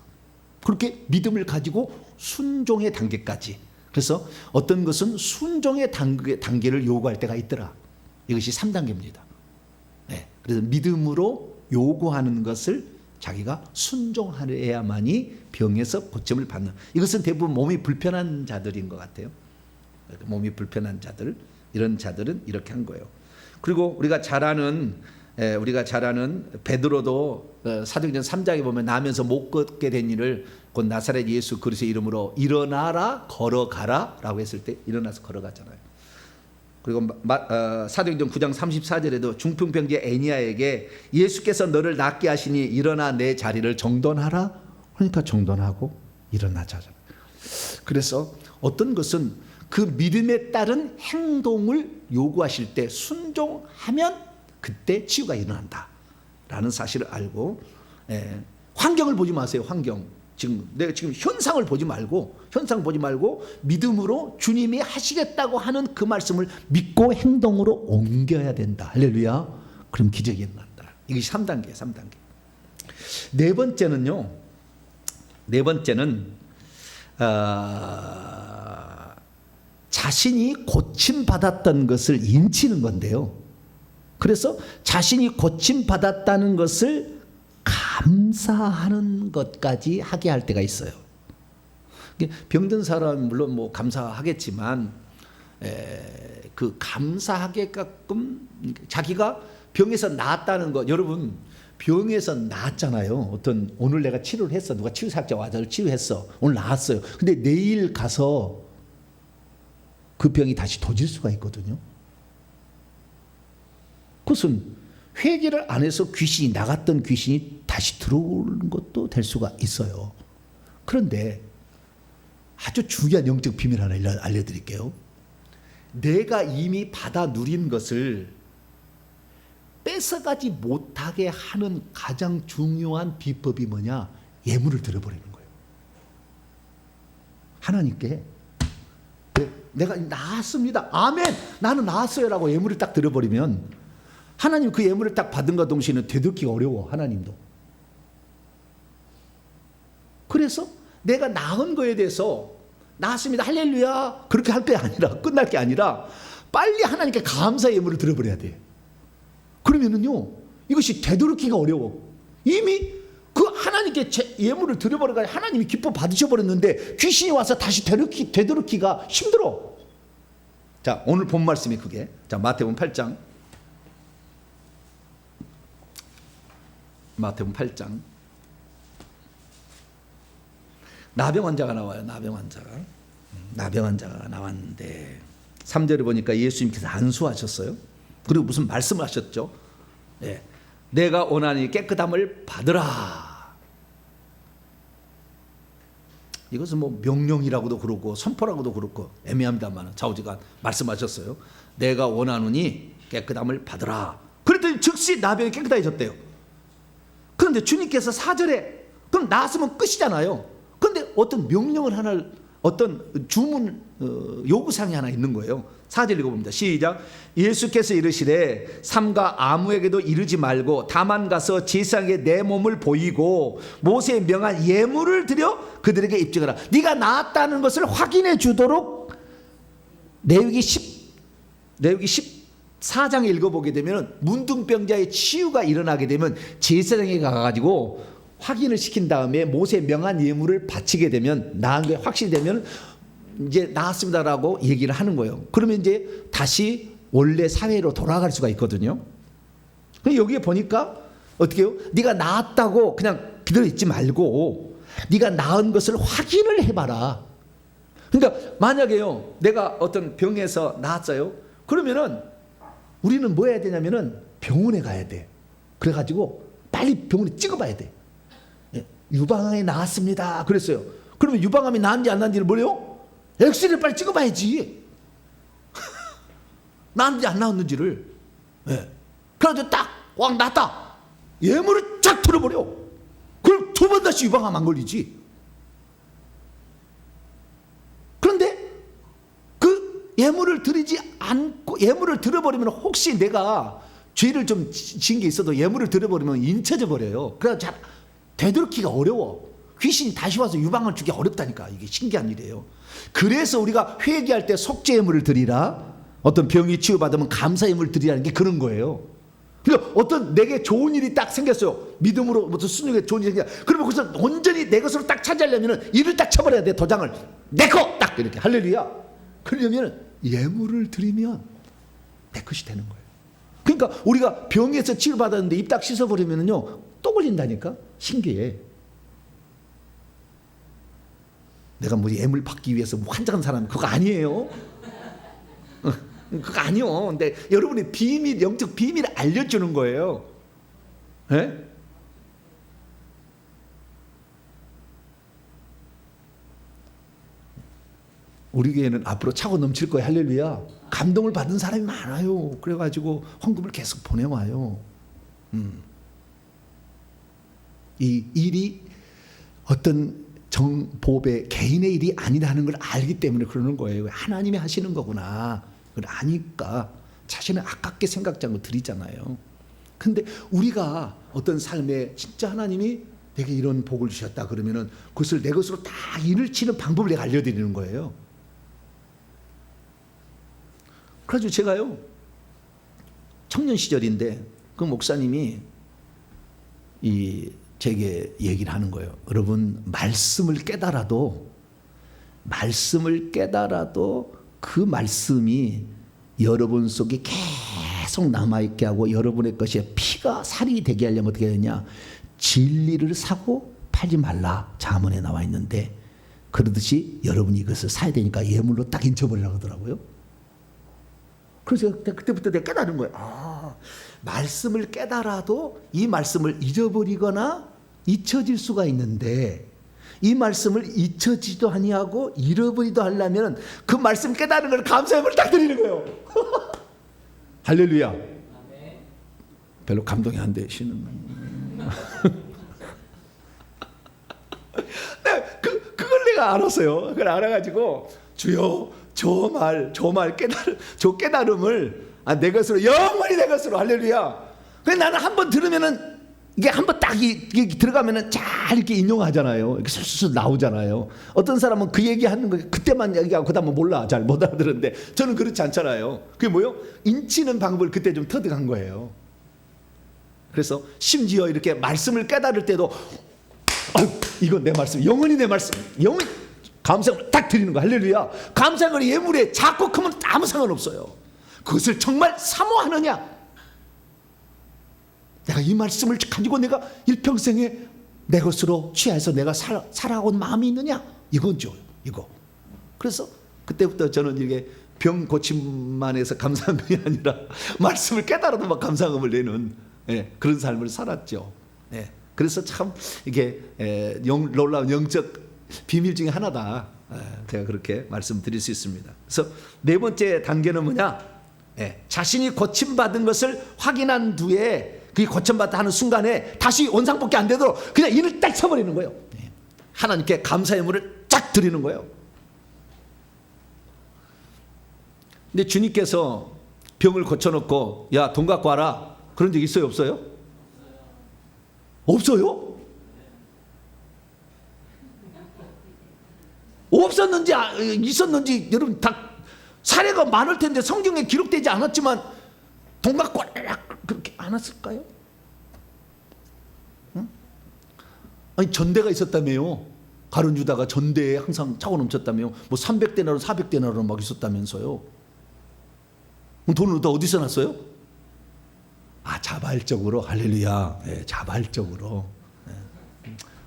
그렇게 믿음을 가지고 순종의 단계까지. 그래서 어떤 것은 순종의 단계를 요구할 때가 있더라. 이것이 3단계입니다. 네. 그래서 믿음으로 요구하는 것을 자기가 순종하여야만이 병에서 고침을 받는. 이것은 대부분 몸이 불편한 자들인 것 같아요. 몸이 불편한 자들, 이런 자들은 이렇게 한 거예요. 그리고 우리가 잘 아는 베드로도 사도행전 3장에 보면 나면서 못 걷게 된 일을 곧 나사렛 예수 그리스도의 이름으로 일어나라 걸어가라 라고 했을 때 일어나서 걸어갔잖아요. 그리고 사도행전 9장 34절에도 중풍병자 애니아에게 예수께서 너를 낫게 하시니 일어나 내 자리를 정돈하라. 그러니까 정돈하고 일어나자잖아요. 그래서 어떤 것은 그 믿음에 따른 행동을 요구하실 때 순종하면 그때 치유가 일어난다 라는 사실을 알고, 환경을 보지 마세요. 환경. 내가 지금 현상을 보지 말고 믿음으로 주님이 하시겠다고 하는 그 말씀을 믿고 행동으로 옮겨야 된다. 할렐루야. 그럼 기적이 일어난다. 이것이 3단계예요. 3단계. 네 번째는 자신이 고침받았던 것을 인치는 건데요. 그래서 자신이 고침받았다는 것을 감사하는 것까지 하게 할 때가 있어요. 병든 사람은 물론 뭐 감사하겠지만 그 감사하게끔 자기가 병에서 나았다는 것, 여러분 병에서 나았잖아요. 오늘 내가 치료를 했어. 누가 치유사학자 와서 치유했어. 오늘 나았어요. 근데 내일 가서 그 병이 다시 도질 수가 있거든요. 그것은 회개를 안 해서 귀신이 나갔던 귀신이 다시 들어오는 것도 될 수가 있어요. 그런데 아주 중요한 영적 비밀 하나 알려드릴게요. 내가 이미 받아 누린 것을 뺏어가지 못하게 하는 가장 중요한 비법이 뭐냐? 예물을 드려버리는 거예요. 하나님께 내가 나았습니다. 아멘. 나는 나았어요 라고 예물을 딱 드려버리면 하나님 그 예물을 딱 받은 것 동시에는 되돌기가 어려워. 하나님도. 그래서 내가 나은 거에 대해서 나았습니다. 할렐루야. 그렇게 할 게 아니라, 끝날 게 아니라 빨리 하나님께 감사 예물을 드려버려야 돼. 그러면은요, 이것이 되돌기가 어려워. 이미 그 하나님께 예물을 드려버려가 하나님이 기뻐 받으셔버렸는데 귀신이 와서 다시 되돌기가 힘들어. 자, 오늘 본 말씀이 그게. 자, 마태복음 8장. 마태복음 8장. 나병 환자가 나와요. 나병 환자가 나왔는데 3절에 보니까 예수님께서 안수하셨어요. 그리고 무슨 말씀을 하셨죠? 내가 원하니 깨끗함을 받으라. 이것은 뭐 명령이라고도 그러고 선포라고도 그렇고 애매합니다만 좌우지간 말씀하셨어요. 내가 원하노니 깨끗함을 받으라. 그랬더니 즉시 나병이 깨끗해졌대요. 그런데 주님께서 4절에 그럼 나았으면 끝이잖아요. 그런데 어떤 명령을 하나, 어떤 주문 요구사항이 하나 있는 거예요. 4절 읽어봅니다. 시작. 예수께서 이르시되 삼가 아무에게도 이르지 말고 다만 가서 제사장에게 내 몸을 보이고 모세의 명한 예물을 드려 그들에게 입증하라. 네가 나았다는 것을 확인해 주도록 레위기 14장에 읽어보게 되면 문둥병자의 치유가 일어나게 되면 제사장에 가가지고 확인을 시킨 다음에 모세의 명한 예물을 바치게 되면 나은 게 확실히 되면 이제 나았습니다라고 얘기를 하는 거예요. 그러면 이제 다시 원래 사회로 돌아갈 수가 있거든요. 여기에 보니까 어떻게 해요? 네가 나았다고 그냥 그대로 있지 말고 네가 나은 것을 확인을 해봐라. 그러니까 만약에요, 내가 어떤 병에서 나았어요. 그러면은 우리는 뭐 해야 되냐면은 병원에 가야 돼. 그래가지고 빨리 병원에 찍어봐야 돼. 유방암이 나왔습니다. 그랬어요. 그러면 유방암이 나은지 안 나은지를 뭐래요? 엑스레이를 빨리 찍어봐야지. 나은지 안 나왔는지를. 그래가지고 딱 왕 났다. 예물을 쫙 틀어버려. 그럼 두 번 다시 유방암 안 걸리지. 그런데 그 예물을 드리지 않고 예물을 들어버리면 혹시 내가 죄를 좀 지은 게 있어도 예물을 드려버리면 잊혀져 버려요. 그래서 잘 되돌키기가 어려워. 귀신이 다시 와서 유방을 주기 어렵다니까. 이게 신기한 일이에요. 그래서 우리가 회개할 때 속죄 예물을 드리라, 어떤 병이 치유받으면 감사 예물을 드리라는 게 그런 거예요. 그러니까 어떤 내게 좋은 일이 딱 생겼어요. 믿음으로 무슨 순종에 좋은 일이 생겼어요. 그러면 그것을 온전히 내 것으로 딱 차지하려면 일을 딱 쳐버려야 돼. 도장을 내 거 딱 이렇게. 할렐루야. 그러려면 예물을 드리면 내 것이 되는 거예요. 그러니까 우리가 병에서 치유받았는데 입 딱 씻어버리면요 또 걸린다니까. 신기해. 내가 뭐 예물 받기 위해서 뭐 환장한 사람 그거 아니에요. 그거 아니요. 근데 여러분의 비밀, 영적 비밀을 알려주는 거예요. 네? 우리 교회는 앞으로 차고 넘칠 거예요. 할렐루야. 감동을 받은 사람이 많아요. 그래가지고 헌금을 계속 보내와요. 이 일이 어떤 정보배 개인의 일이 아니라는 걸 알기 때문에 그러는 거예요. 하나님이 하시는 거구나. 그걸 아니까 자신을 아깝게 생각지 않고 드리잖아요. 근데 우리가 어떤 삶에 진짜 하나님이 내게 이런 복을 주셨다 그러면은 그것을 내 것으로 다 일을 치는 방법을 내가 알려드리는 거예요. 그래가지고 제가요 청년 시절인데 그 목사님이 제게 얘기를 하는 거예요. 여러분 말씀을 깨달아도 그 말씀이 여러분 속에 계속 남아있게 하고 여러분의 것이 피가 살이 되게 하려면 어떻게 해야 되냐. 진리를 사고 팔지 말라 잠언에 나와 있는데 그러듯이 여러분이 이것을 사야 되니까 예물로 딱 인쳐버리라고 하더라고요. 그래서 그때부터 내가 깨달은 거예요. 아, 말씀을 깨달아도 이 말씀을 잊어버리거나 잊혀질 수가 있는데 이 말씀을 잊혀지도 아니하고 잃어버리도 하려면 그 말씀 깨달은 걸 감사함을 딱 드리는 거예요. 할렐루야. 별로 감동이 안 되시는. 그걸 내가 알았어요. 그걸 알아가지고 주여 저 깨달음을 내 것으로 영원히 내 것으로. 할렐루야. 그래서 나는 한번 들으면은 이게 한번 딱 들어가면은 잘 이렇게 인용하잖아요. 이렇게 술술 나오잖아요. 어떤 사람은 그 얘기하는 거 그때만 얘기하고 그다음은 몰라. 잘 못 알아들었는데 저는 그렇지 않잖아요. 그게 뭐요? 인치는 방법을 그때 좀 터득한 거예요. 그래서 심지어 이렇게 말씀을 깨달을 때도 이건 내 말씀, 영원히 내 말씀, 영원히 감사를 딱 드리는 거. 할렐루야. 감사를 예물에 작고 크면 아무 상관없어요. 그것을 정말 사모하느냐. 내가 이 말씀을 가지고 내가 일평생에 내 것으로 취해서 내가 살아온 마음이 있느냐. 이거죠. 이거. 그래서 그때부터 저는 이게 병 고침만 해서 감사한 것이 아니라 말씀을 깨달아도 막 감사함을 내는 그런 삶을 살았죠. 그래서 참 이게 놀라운 영적 비밀 중에 하나다. 제가 그렇게 말씀드릴 수 있습니다. 그래서 네 번째 단계는 뭐냐? 자신이 고침받은 것을 확인한 뒤에 그게 고침받다 하는 순간에 다시 원상복귀 안 되도록 그냥 일을 딱 쳐버리는 거예요. 하나님께 감사 예물을 쫙 드리는 거예요. 근데 주님께서 병을 고쳐놓고 야, 돈 갖고 와라 그런 적 있어요? 없어요? 없어요? 없었는지 있었는지 여러분 다 사례가 많을 텐데 성경에 기록되지 않았지만 돈 갖고 와라 그렇게 안 했을까요? 응? 아니 전대가 있었다며요. 가룟 유다가 전대에 항상 차고 넘쳤다며요. 뭐 300데나로 400데나로 막 있었다면서요. 돈은 다 어디서 났어요? 자발적으로. 할렐루야. 자발적으로.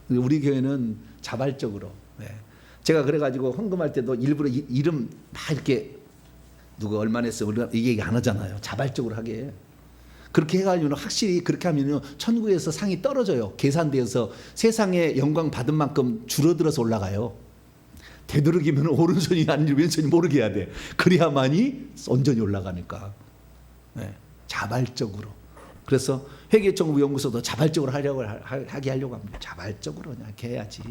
우리 교회는 자발적으로. 제가 그래가지고 헌금할 때도 일부러 이름 막 이렇게 누가 얼마 냈어 이 얘기 안 하잖아요. 자발적으로 하게. 그렇게 해가지고는 확실히 그렇게 하면요 천국에서 상이 떨어져요. 계산되어서 세상에 영광 받은 만큼 줄어들어서 올라가요. 되도록이면 오른손이 아니라 왼손이 모르게 해야 돼. 그래야만이 온전히 올라가니까. 자발적으로. 그래서 회계정보연구소도 자발적으로 하게 하려고 합니다. 자발적으로 그냥 이렇게 해야지.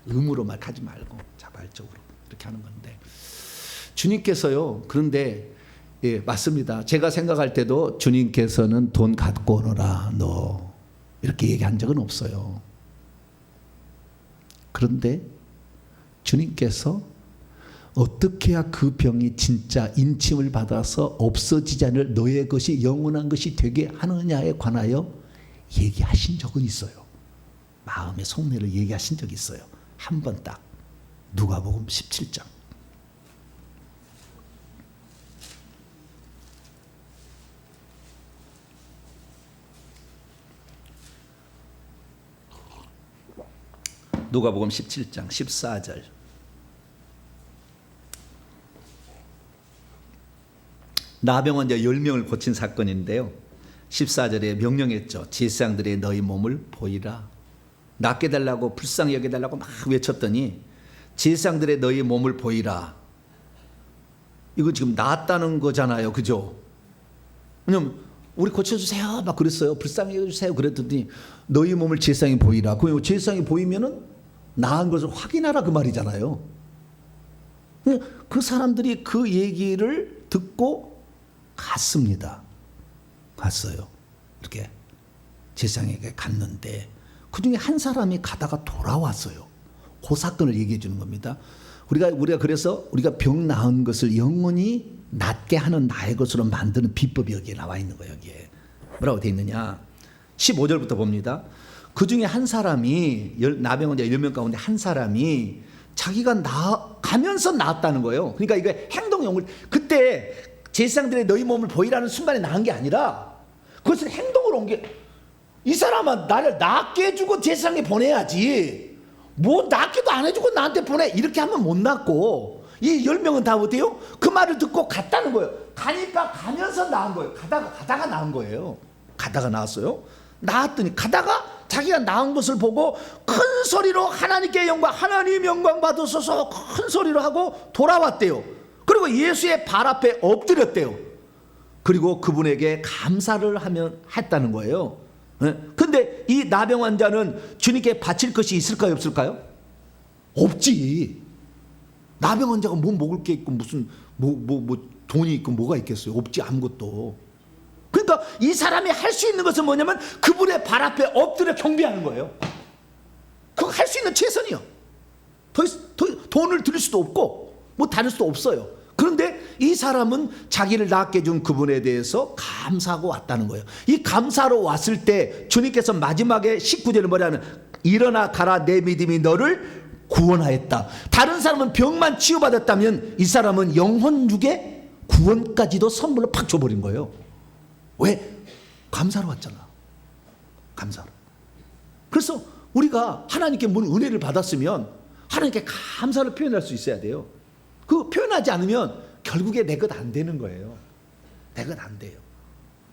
의무로만 하지 말고 자발적으로 이렇게 하는 건데 주님께서요. 그런데 예, 맞습니다. 제가 생각할 때도 주님께서는 돈 갖고 오너라 너 이렇게 얘기한 적은 없어요. 그런데 주님께서 어떻게 해야 그 병이 진짜 인침을 받아서 없어지지 않을 너의 것이 영원한 것이 되게 하느냐에 관하여 얘기하신 적은 있어요. 마음의 속내를 얘기하신 적이 있어요. 한 번 딱. 누가복음 17장. 누가복음 17장 14절. 나병 환자 10명을 고친 사건인데요. 14절에 명령했죠. 제사장들의 너희 몸을 보이라. 낫게 달라고 불쌍히 여겨달라고 막 외쳤더니 제사장들의 너희 몸을 보이라. 이거 지금 낫다는 거잖아요. 그죠? 왜냐면 우리 고쳐주세요 막 그랬어요. 불쌍히 여겨주세요 그랬더니 너희 몸을 제사장이 보이라. 그 제사장이 보이면은 나은 것을 확인하라 그 말이잖아요. 그 사람들이 그 얘기를 듣고 갔습니다. 갔어요. 이렇게 제사장에게 갔는데 그 중에 한 사람이 가다가 돌아왔어요. 그 사건을 얘기해 주는 겁니다. 우리가 그래서 우리가 병 나은 것을 영원히 낫게 하는 나의 것으로 만드는 비법이 여기에 나와 있는 거예요. 여기에 뭐라고 되어 있느냐? 15절부터 봅니다. 그 중에 한 사람이 나병 환자 10명 가운데 한 사람이 자기가 가면서 나았다는 거예요. 그러니까 이게 행동용을 그때 제사장들의 너희 몸을 보이라는 순간에 나은 게 아니라 그것을 행동으로 옮겨. 이 사람은 나를 낫게 해주고 제사장에 보내야지. 뭐 낫게도 안 해주고 나한테 보내. 이렇게 하면 못 낫고. 이 10명은 다 어때요? 그 말을 듣고 갔다는 거예요. 가니까 가면서 나은 거예요. 가다가 나은 거예요. 가다가 나았어요. 나았더니 가다가 자기가 나은 것을 보고 큰 소리로 하나님께 영광, 하나님 영광 받으소서 큰 소리로 하고 돌아왔대요. 그리고 예수의 발 앞에 엎드렸대요. 그리고 그분에게 감사를 했다는 거예요. 근데 이 나병 환자는 주님께 바칠 것이 있을까요, 없을까요? 없지. 나병 환자가 뭐 먹을 게 있고 무슨 돈이 있고 뭐가 있겠어요? 없지, 아무것도. 그러니까 이 사람이 할 수 있는 것은 뭐냐면 그분의 발 앞에 엎드려 경배하는 거예요. 그거 할 수 있는 최선이요. 더 돈을 드릴 수도 없고 뭐 다를 수도 없어요. 그런데 이 사람은 자기를 낫게 해준 그분에 대해서 감사하고 왔다는 거예요. 이 감사로 왔을 때 주님께서 마지막에 19절에 뭐라는 일어나 가라 내 믿음이 너를 구원하였다. 다른 사람은 병만 치유받았다면 이 사람은 영혼 육의 구원까지도 선물로 팍 줘버린 거예요. 왜? 감사로 왔잖아. 감사로. 그래서 우리가 하나님께 뭔 은혜를 받았으면 하나님께 감사를 표현할 수 있어야 돼요. 그 표현하지 않으면 결국에 내 것 안 되는 거예요. 내 것 안 돼요.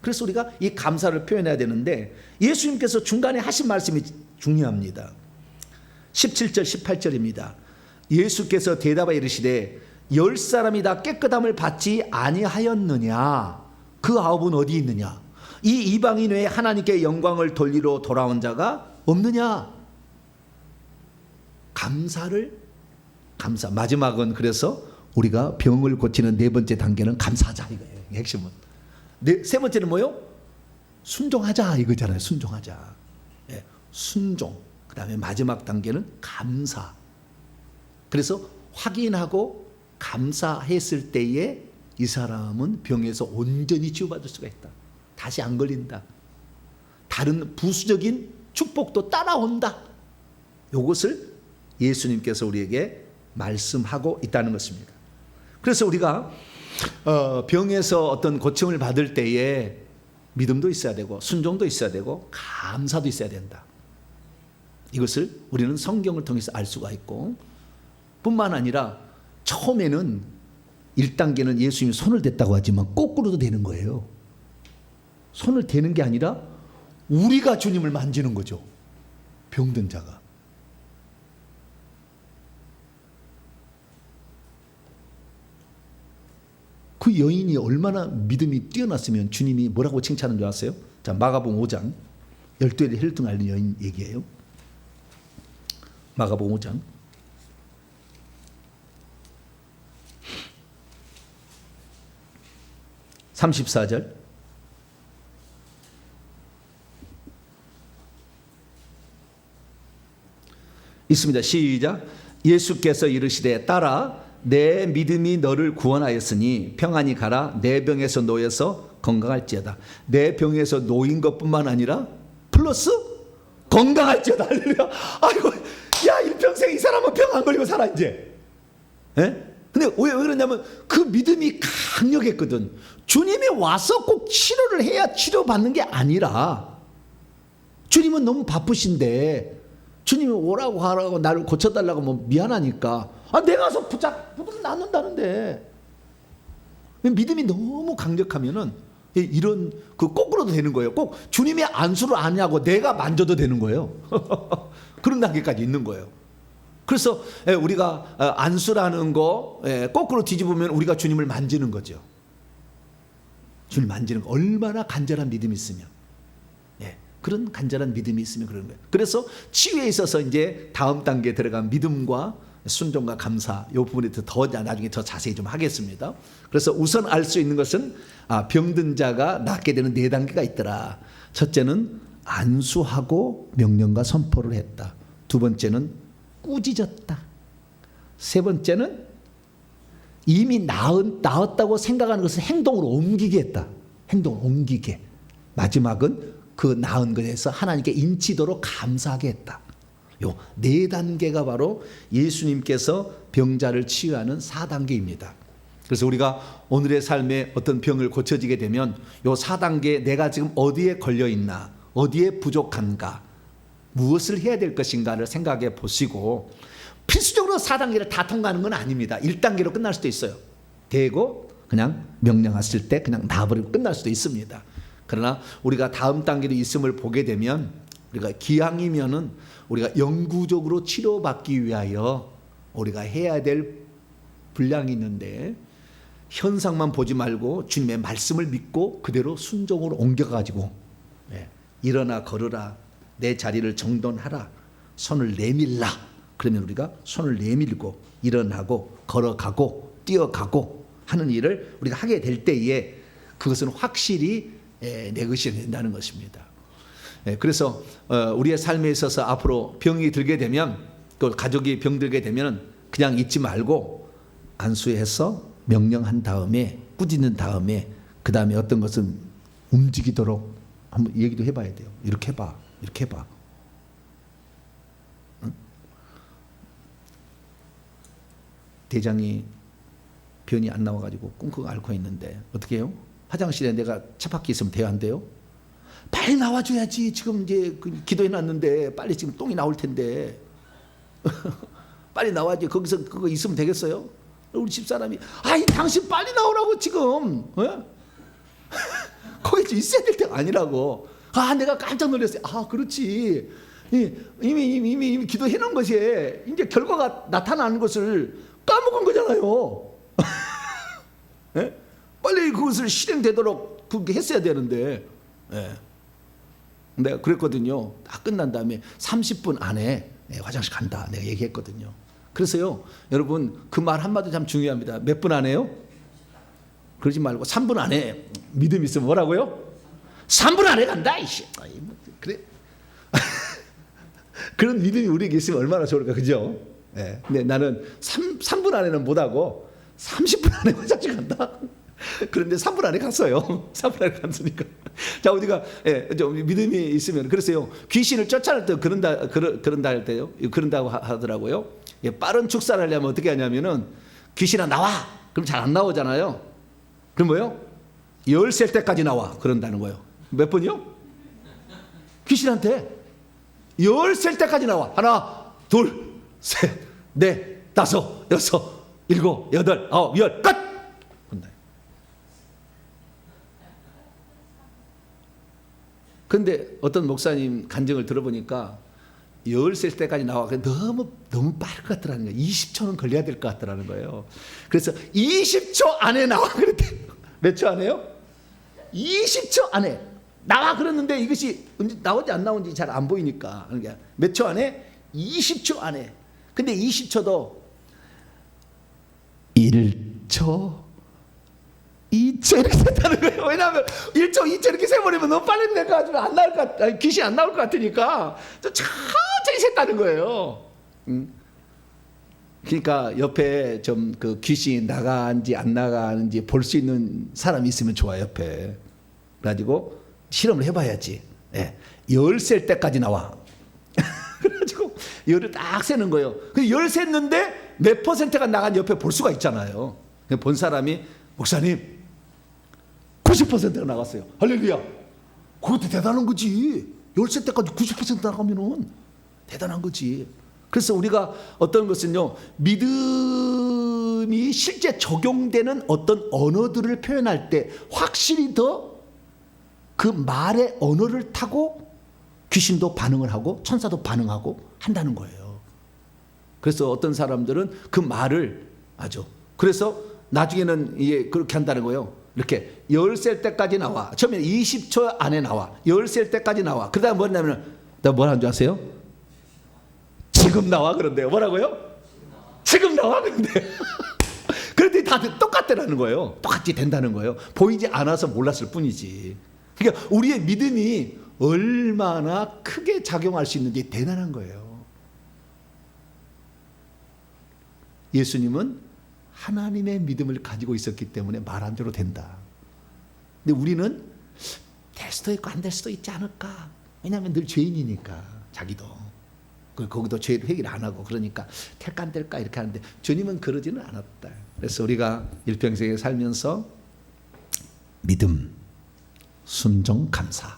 그래서 우리가 이 감사를 표현해야 되는데 예수님께서 중간에 하신 말씀이 중요합니다. 17절 18절입니다. 예수께서 대답하여 이르시되 10사람이 다 깨끗함을 받지 아니하였느냐? 그 9은 어디 있느냐? 이 이방인 외에 하나님께 영광을 돌리러 돌아온 자가 없느냐? 감사. 마지막은 그래서 우리가 병을 고치는 네 번째 단계는 감사하자 이거예요. 핵심은. 세 번째는 뭐요? 순종하자 이거잖아요. 순종하자. 네, 순종. 그 다음에 마지막 단계는 감사. 그래서 확인하고 감사했을 때에 이 사람은 병에서 온전히 치유받을 수가 있다. 다시 안 걸린다. 다른 부수적인 축복도 따라온다. 이것을 예수님께서 우리에게 말씀하고 있다는 것입니다. 그래서 우리가 병에서 어떤 고침을 받을 때에 믿음도 있어야 되고 순종도 있어야 되고 감사도 있어야 된다. 이것을 우리는 성경을 통해서 알 수가 있고 뿐만 아니라 처음에는 1단계는 예수님이 손을 댔다고 하지만 거꾸로도 되는 거예요. 손을 대는 게 아니라 우리가 주님을 만지는 거죠. 병든 자가. 그 여인이 얼마나 믿음이 뛰어났으면 주님이 뭐라고 칭찬한 줄 아세요? 자, 마가복음 5장 12에 혈등 앓는 여인 얘기예요. 마가복음 5장 34절 있습니다. 시작. 예수께서 이르시되 딸아 내 믿음이 너를 구원하였으니 평안히 가라. 내 병에서 놓여서 건강할지어다. 내 병에서 놓인 것뿐만 아니라 플러스 건강할지어다. 할렐루야. 아이고, 야, 일평생 이 사람은 병 안 걸리고 살아 이제. 예? 근데 왜 그러냐면 그 믿음이 강력했거든. 주님이 와서 꼭 치료를 해야 치료받는 게 아니라, 주님은 너무 바쁘신데 주님이 오라고 하라고 나를 고쳐달라고 뭐 미안하니까 내가 가서 붙으면 낫는다는데. 믿음이 너무 강력하면은 이런 그 거꾸로도 되는 거예요. 꼭 주님의 안수를 아냐고 내가 만져도 되는 거예요. 그런 단계까지 있는 거예요. 그래서 우리가 안수라는 거 거꾸로 뒤집으면 우리가 주님을 만지는 거죠. 주님 만지는 거. 얼마나 간절한 믿음이 있으면, 그런 간절한 믿음이 있으면 그런 거예요. 그래서 치유에 있어서 이제 다음 단계에 들어간 믿음과 순종과 감사, 이 부분에 더 나중에 더 자세히 좀 하겠습니다. 그래서 우선 알 수 있는 것은 병든 자가 낫게 되는 4단계가 있더라. 첫째는 안수하고 명령과 선포를 했다. 두 번째는 꾸짖었다. 세 번째는 이미 나았다고 생각하는 것을 행동으로 옮기게 했다. 행동으로 옮기게. 마지막은 그 나은 것에서 하나님께 인치도록 감사하게 했다. 요 4단계가 바로 예수님께서 병자를 치유하는 4단계입니다. 그래서 우리가 오늘의 삶에 어떤 병을 고쳐지게 되면 요 4단계 내가 지금 어디에 걸려 있나, 어디에 부족한가, 무엇을 해야 될 것인가를 생각해 보시고, 필수적으로 4단계를 다 통과하는 건 아닙니다. 1단계로 끝날 수도 있어요. 되고 그냥 명령하실 때 그냥 나버리고 끝날 수도 있습니다. 그러나 우리가 다음 단계도 있음을 보게 되면, 우리가 기왕이면은 우리가 영구적으로 치료받기 위하여 우리가 해야 될 분량이 있는데, 현상만 보지 말고 주님의 말씀을 믿고 그대로 순종으로 옮겨가지고 일어나 걸으라, 내 자리를 정돈하라, 손을 내밀라. 그러면 우리가 손을 내밀고 일어나고 걸어가고 뛰어가고 하는 일을 우리가 하게 될 때에 그것은 확실히 내 것이 된다는 것입니다. 그래서 우리의 삶에 있어서 앞으로 병이 들게 되면, 또 가족이 병들게 되면 그냥 있지 말고 안수해서 명령한 다음에, 꾸짖는 다음에, 그 다음에 어떤 것은 움직이도록 한번 얘기도 해봐야 돼요. 이렇게 해봐, 이렇게 해봐. 응? 대장이 변이 안 나와가지고 끙끙 앓고 있는데 어떻게 해요? 화장실에 내가 차박기 있으면 돼요, 안 돼요? 빨리 나와줘야지. 지금 이제 기도해놨는데 빨리 지금 똥이 나올 텐데 빨리 나와야지. 거기서 그거 있으면 되겠어요? 우리 집사람이 아이 당신 빨리 나오라고 지금 거기 좀 있어야 될 때가 아니라고. 내가 깜짝 놀랐어요. 그렇지. 이미 기도해놓은 것이 이제 결과가 나타나는 것을 까먹은 거잖아요. 빨리 그것을 실행되도록 그렇게 했어야 되는데. 내가 그랬거든요. 다 끝난 다음에 30분 안에 화장실 간다 내가 얘기했거든요. 그래서요, 여러분 그 말 한마디 참 중요합니다. 몇 분 안에요? 그러지 말고 3분 안에. 믿음 있으면 뭐라고요? 3분 안에 간다. 그래. 그런 믿음이 우리에게 있으면 얼마나 좋을까, 그죠? 근데 나는 3분 안에는 못하고 30분 안에 화장실 간다. 그런데 3분 안에 갔어요. 3분 안에 갔으니까. 자, 우리가 좀 믿음이 있으면. 그래서요, 귀신을 쫓아낼 때 그런다 할 때요, 그런다고 하더라고요. 빠른 축사를 하려면 어떻게 하냐면은 귀신아 나와. 그럼 잘 안 나오잖아요. 그럼 뭐요? 10셀 때까지 나와. 그런다는 거예요. 몇 번이요? 귀신한테 10셀 때까지 나와. 하나, 둘, 셋, 넷, 다섯, 여섯, 일곱, 여덟, 아홉, 열, 끝! 근데 어떤 목사님 간증을 들어보니까 10살 때까지 나와. 너무 빠를 것 같더라는 거예요. 20초는 걸려야 될 것 같더라는 거예요. 그래서 20초 안에 나와 그랬대. 몇 초 안에요? 20초 안에 나와 그랬는데 이것이 나오지 안 나오는지 잘 안 보이니까. 그러니까 몇 초 안에? 20초 안에. 근데 20초도 1초, 2초 이렇게 셌다는 거예요. 왜냐하면 1초, 2초 이렇게 세버리면 너무 빨리 내가지고 안 나올 것 같, 귀신이 안 나올 것 같으니까 천천히 셌다는 거예요. 그러니까 옆에 좀 그 귀신이 나가는지 안 나가는지 볼 수 있는 사람이 있으면 좋아, 옆에. 그래가지고 실험을 해봐야지. 예. 열 셀 때까지 나와. 그래가지고 열을 딱 세는 거예요. 열 셌는데 몇 퍼센트가 나간 옆에 볼 수가 있잖아요. 본 사람이 목사님 90%가 나갔어요. 할렐루야. 그것도 대단한 거지. 열세 때까지 90% 나가면은 대단한 거지. 그래서 우리가 어떤 것은요, 믿음이 실제 적용되는 어떤 언어들을 표현할 때 확실히 더 그 말의 언어를 타고 귀신도 반응을 하고 천사도 반응하고 한다는 거예요. 그래서 어떤 사람들은 그 말을 아주, 그래서 나중에는 이게 그렇게 한다는 거예요. 이렇게 열 셀 때까지 나와. 처음에 20초 안에 나와. 열 셀 때까지 나와. 그 다음 뭐냐면, 나 뭐라는 줄 아세요? 지금 나와. 그런데요. 뭐라고요? 지금 나와. 그런데. 그런데 다들 똑같다는 거예요. 똑같이 된다는 거예요. 보이지 않아서 몰랐을 뿐이지. 그러니까 우리의 믿음이 얼마나 크게 작용할 수 있는지 대단한 거예요. 예수님은 하나님의 믿음을 가지고 있었기 때문에 말한 대로 된다. 근데 우리는 될 수도 있고 안 될 수도 있지 않을까. 왜냐하면 늘 죄인이니까, 자기도. 거기도 죄를 회개를 안 하고, 그러니까 될까 안 될까 이렇게 하는데 주님은 그러지는 않았다. 그래서 우리가 일평생에 살면서 믿음, 순종, 감사,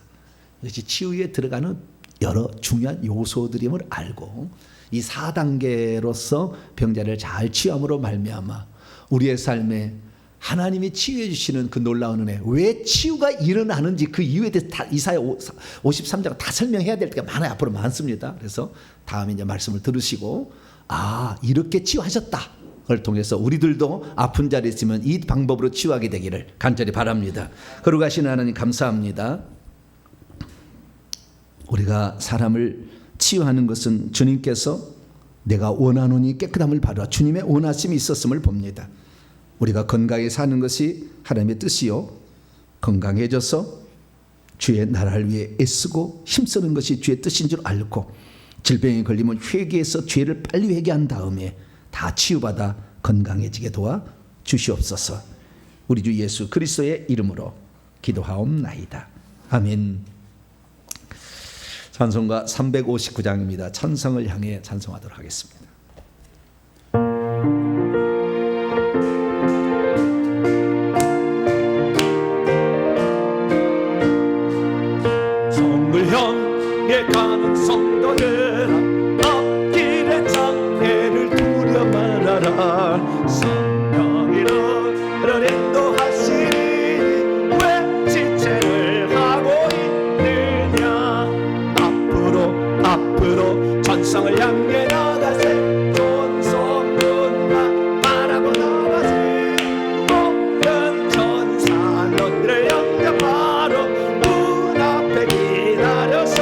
이것이 치유에 들어가는 여러 중요한 요소들임을 알고 이 4단계로서 병자를 잘 치유함으로 말미암아 우리의 삶에 하나님이 치유해 주시는 그 놀라운 은혜, 왜 치유가 일어나는지 그 이유에 대해서 다 이사야 53장 다 설명해야 될 때가 많아요. 앞으로 많습니다. 그래서 다음에 이제 말씀을 들으시고, 아, 이렇게 치유하셨다 를 통해서 우리들도 아픈 자리에 있으면 이 방법으로 치유하게 되기를 간절히 바랍니다. 거룩하신 하나님 감사합니다. 우리가 사람을 치유하는 것은 주님께서 내가 원하노니 깨끗함을 받으라, 주님의 원하심이 있었음을 봅니다. 우리가 건강히 사는 것이 하나님의 뜻이요, 건강해져서 주의 나라를 위해 애쓰고 힘쓰는 것이 주의 뜻인 줄 알고, 질병에 걸리면 회개해서 죄를 빨리 회개한 다음에 다 치유받아 건강해지게 도와 주시옵소서. 우리 주 예수 그리스도의 이름으로 기도하옵나이다. 아멘. 찬송가 359장입니다. 천성을 향해 찬송하도록 하겠습니다. 성을 향해 가는 성도들아, 앞길의 장애를 두려 말아라. 성령이 너를 인도하시니 왜 지체를 하고 있느냐. 앞으로 전성을 향해 나가세. 존성문과 말하고 나가세. 모든 천사 너희를 영접하러 문 앞에 기다려서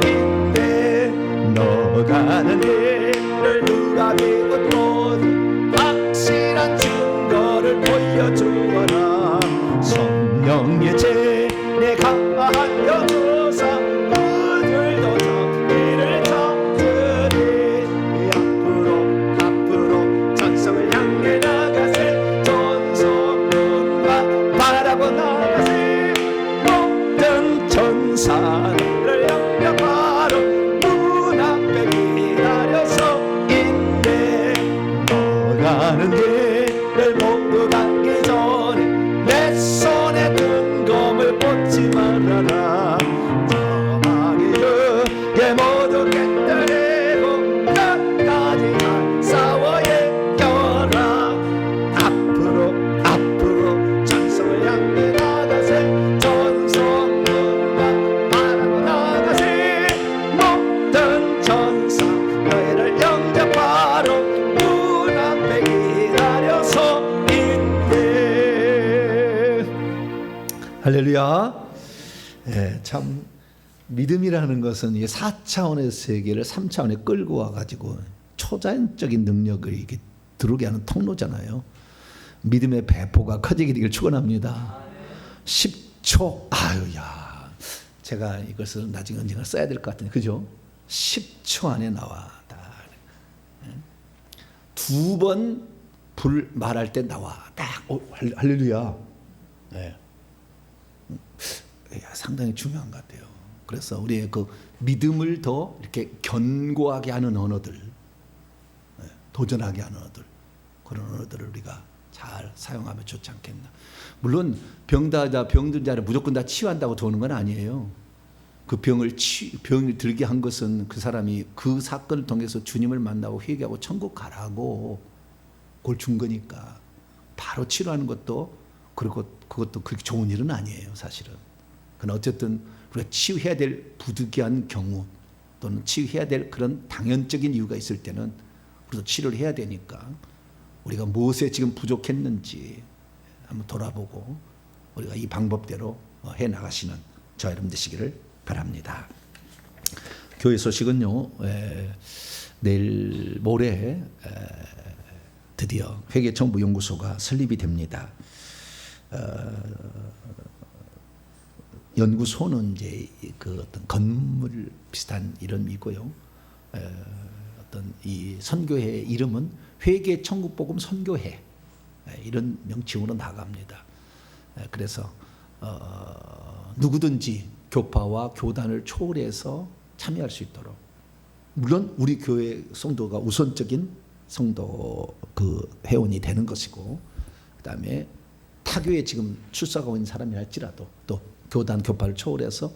있네. 너 가는 길을 누가 믿었거든 확실한 증거를 보여주어라. 성령의 죄내 강한 여조사 그들도 정의를 찾으리. 앞으로 전성을 향해 나가세. 존성문과 바라고 나가세. 모든 천사를 영접하러 문 앞에 기다려서 있네. 너 가는 길을 모두 가기 전에 내 손에 든 검을 뽑지 말아라. 저 마귀에게 모두 깨뜨리고 끝까지 잘 싸워 이겨라. 앞으로 전성을 향해 나가세. 존성문과 말하고 나가세. 모든 천사 너희를 영접하러 문 앞에 기다려서 있네. 할렐루야. 예, 참 믿음이라는 것은 이 4차원의 세계를 3차원에 끌고 와가지고 초자연적인 능력을 이렇게 들어오게 하는 통로잖아요. 믿음의 배포가 커지게 되길 축원합니다. 10초. 아유야. 제가 이것을 나중에 언젠가 써야 될 것 같은데, 그죠? 10초 안에 나와. 두 번 불 말할 때 나와. 딱. 할렐루야. 네. 상당히 중요한 것 같아요. 그래서 우리의 그 믿음을 더 이렇게 견고하게 하는 언어들, 도전하게 하는 언어들, 그런 언어들을 우리가 잘 사용하면 좋지 않겠나. 물론 병든 자를 무조건 다 치유한다고 도는 건 아니에요. 그 병을 들게 한 것은 그 사람이 그 사건을 통해서 주님을 만나고 회개하고 천국 가라고 그걸 준 거니까 바로 치료하는 것도 그리고 그것도 그렇게 좋은 일은 아니에요, 사실은. 그러나 어쨌든 우리가 치유해야 될 부득이한 경우 또는 치유해야 될 그런 당연적인 이유가 있을 때는 우리도 치료를 해야 되니까 우리가 무엇에 지금 부족했는지 한번 돌아보고 우리가 이 방법대로 해 나가시는 저와 여러분 되시기를 바랍니다. 교회 소식은요, 내일 모레 드디어 회계정보연구소가 설립이 됩니다. 연구소는 이제 그 어떤 건물 비슷한 이름이고요. 어떤 이 선교회 이름은 회계천국복음 선교회, 이런 명칭으로 나갑니다. 그래서 누구든지 교파와 교단을 초월해서 참여할 수 있도록, 물론 우리 교회 성도가 우선적인 성도 그 회원이 되는 것이고, 그다음에 타교에 지금 출석하고 있는 사람이 할지라도 또 교단 교파를 초월해서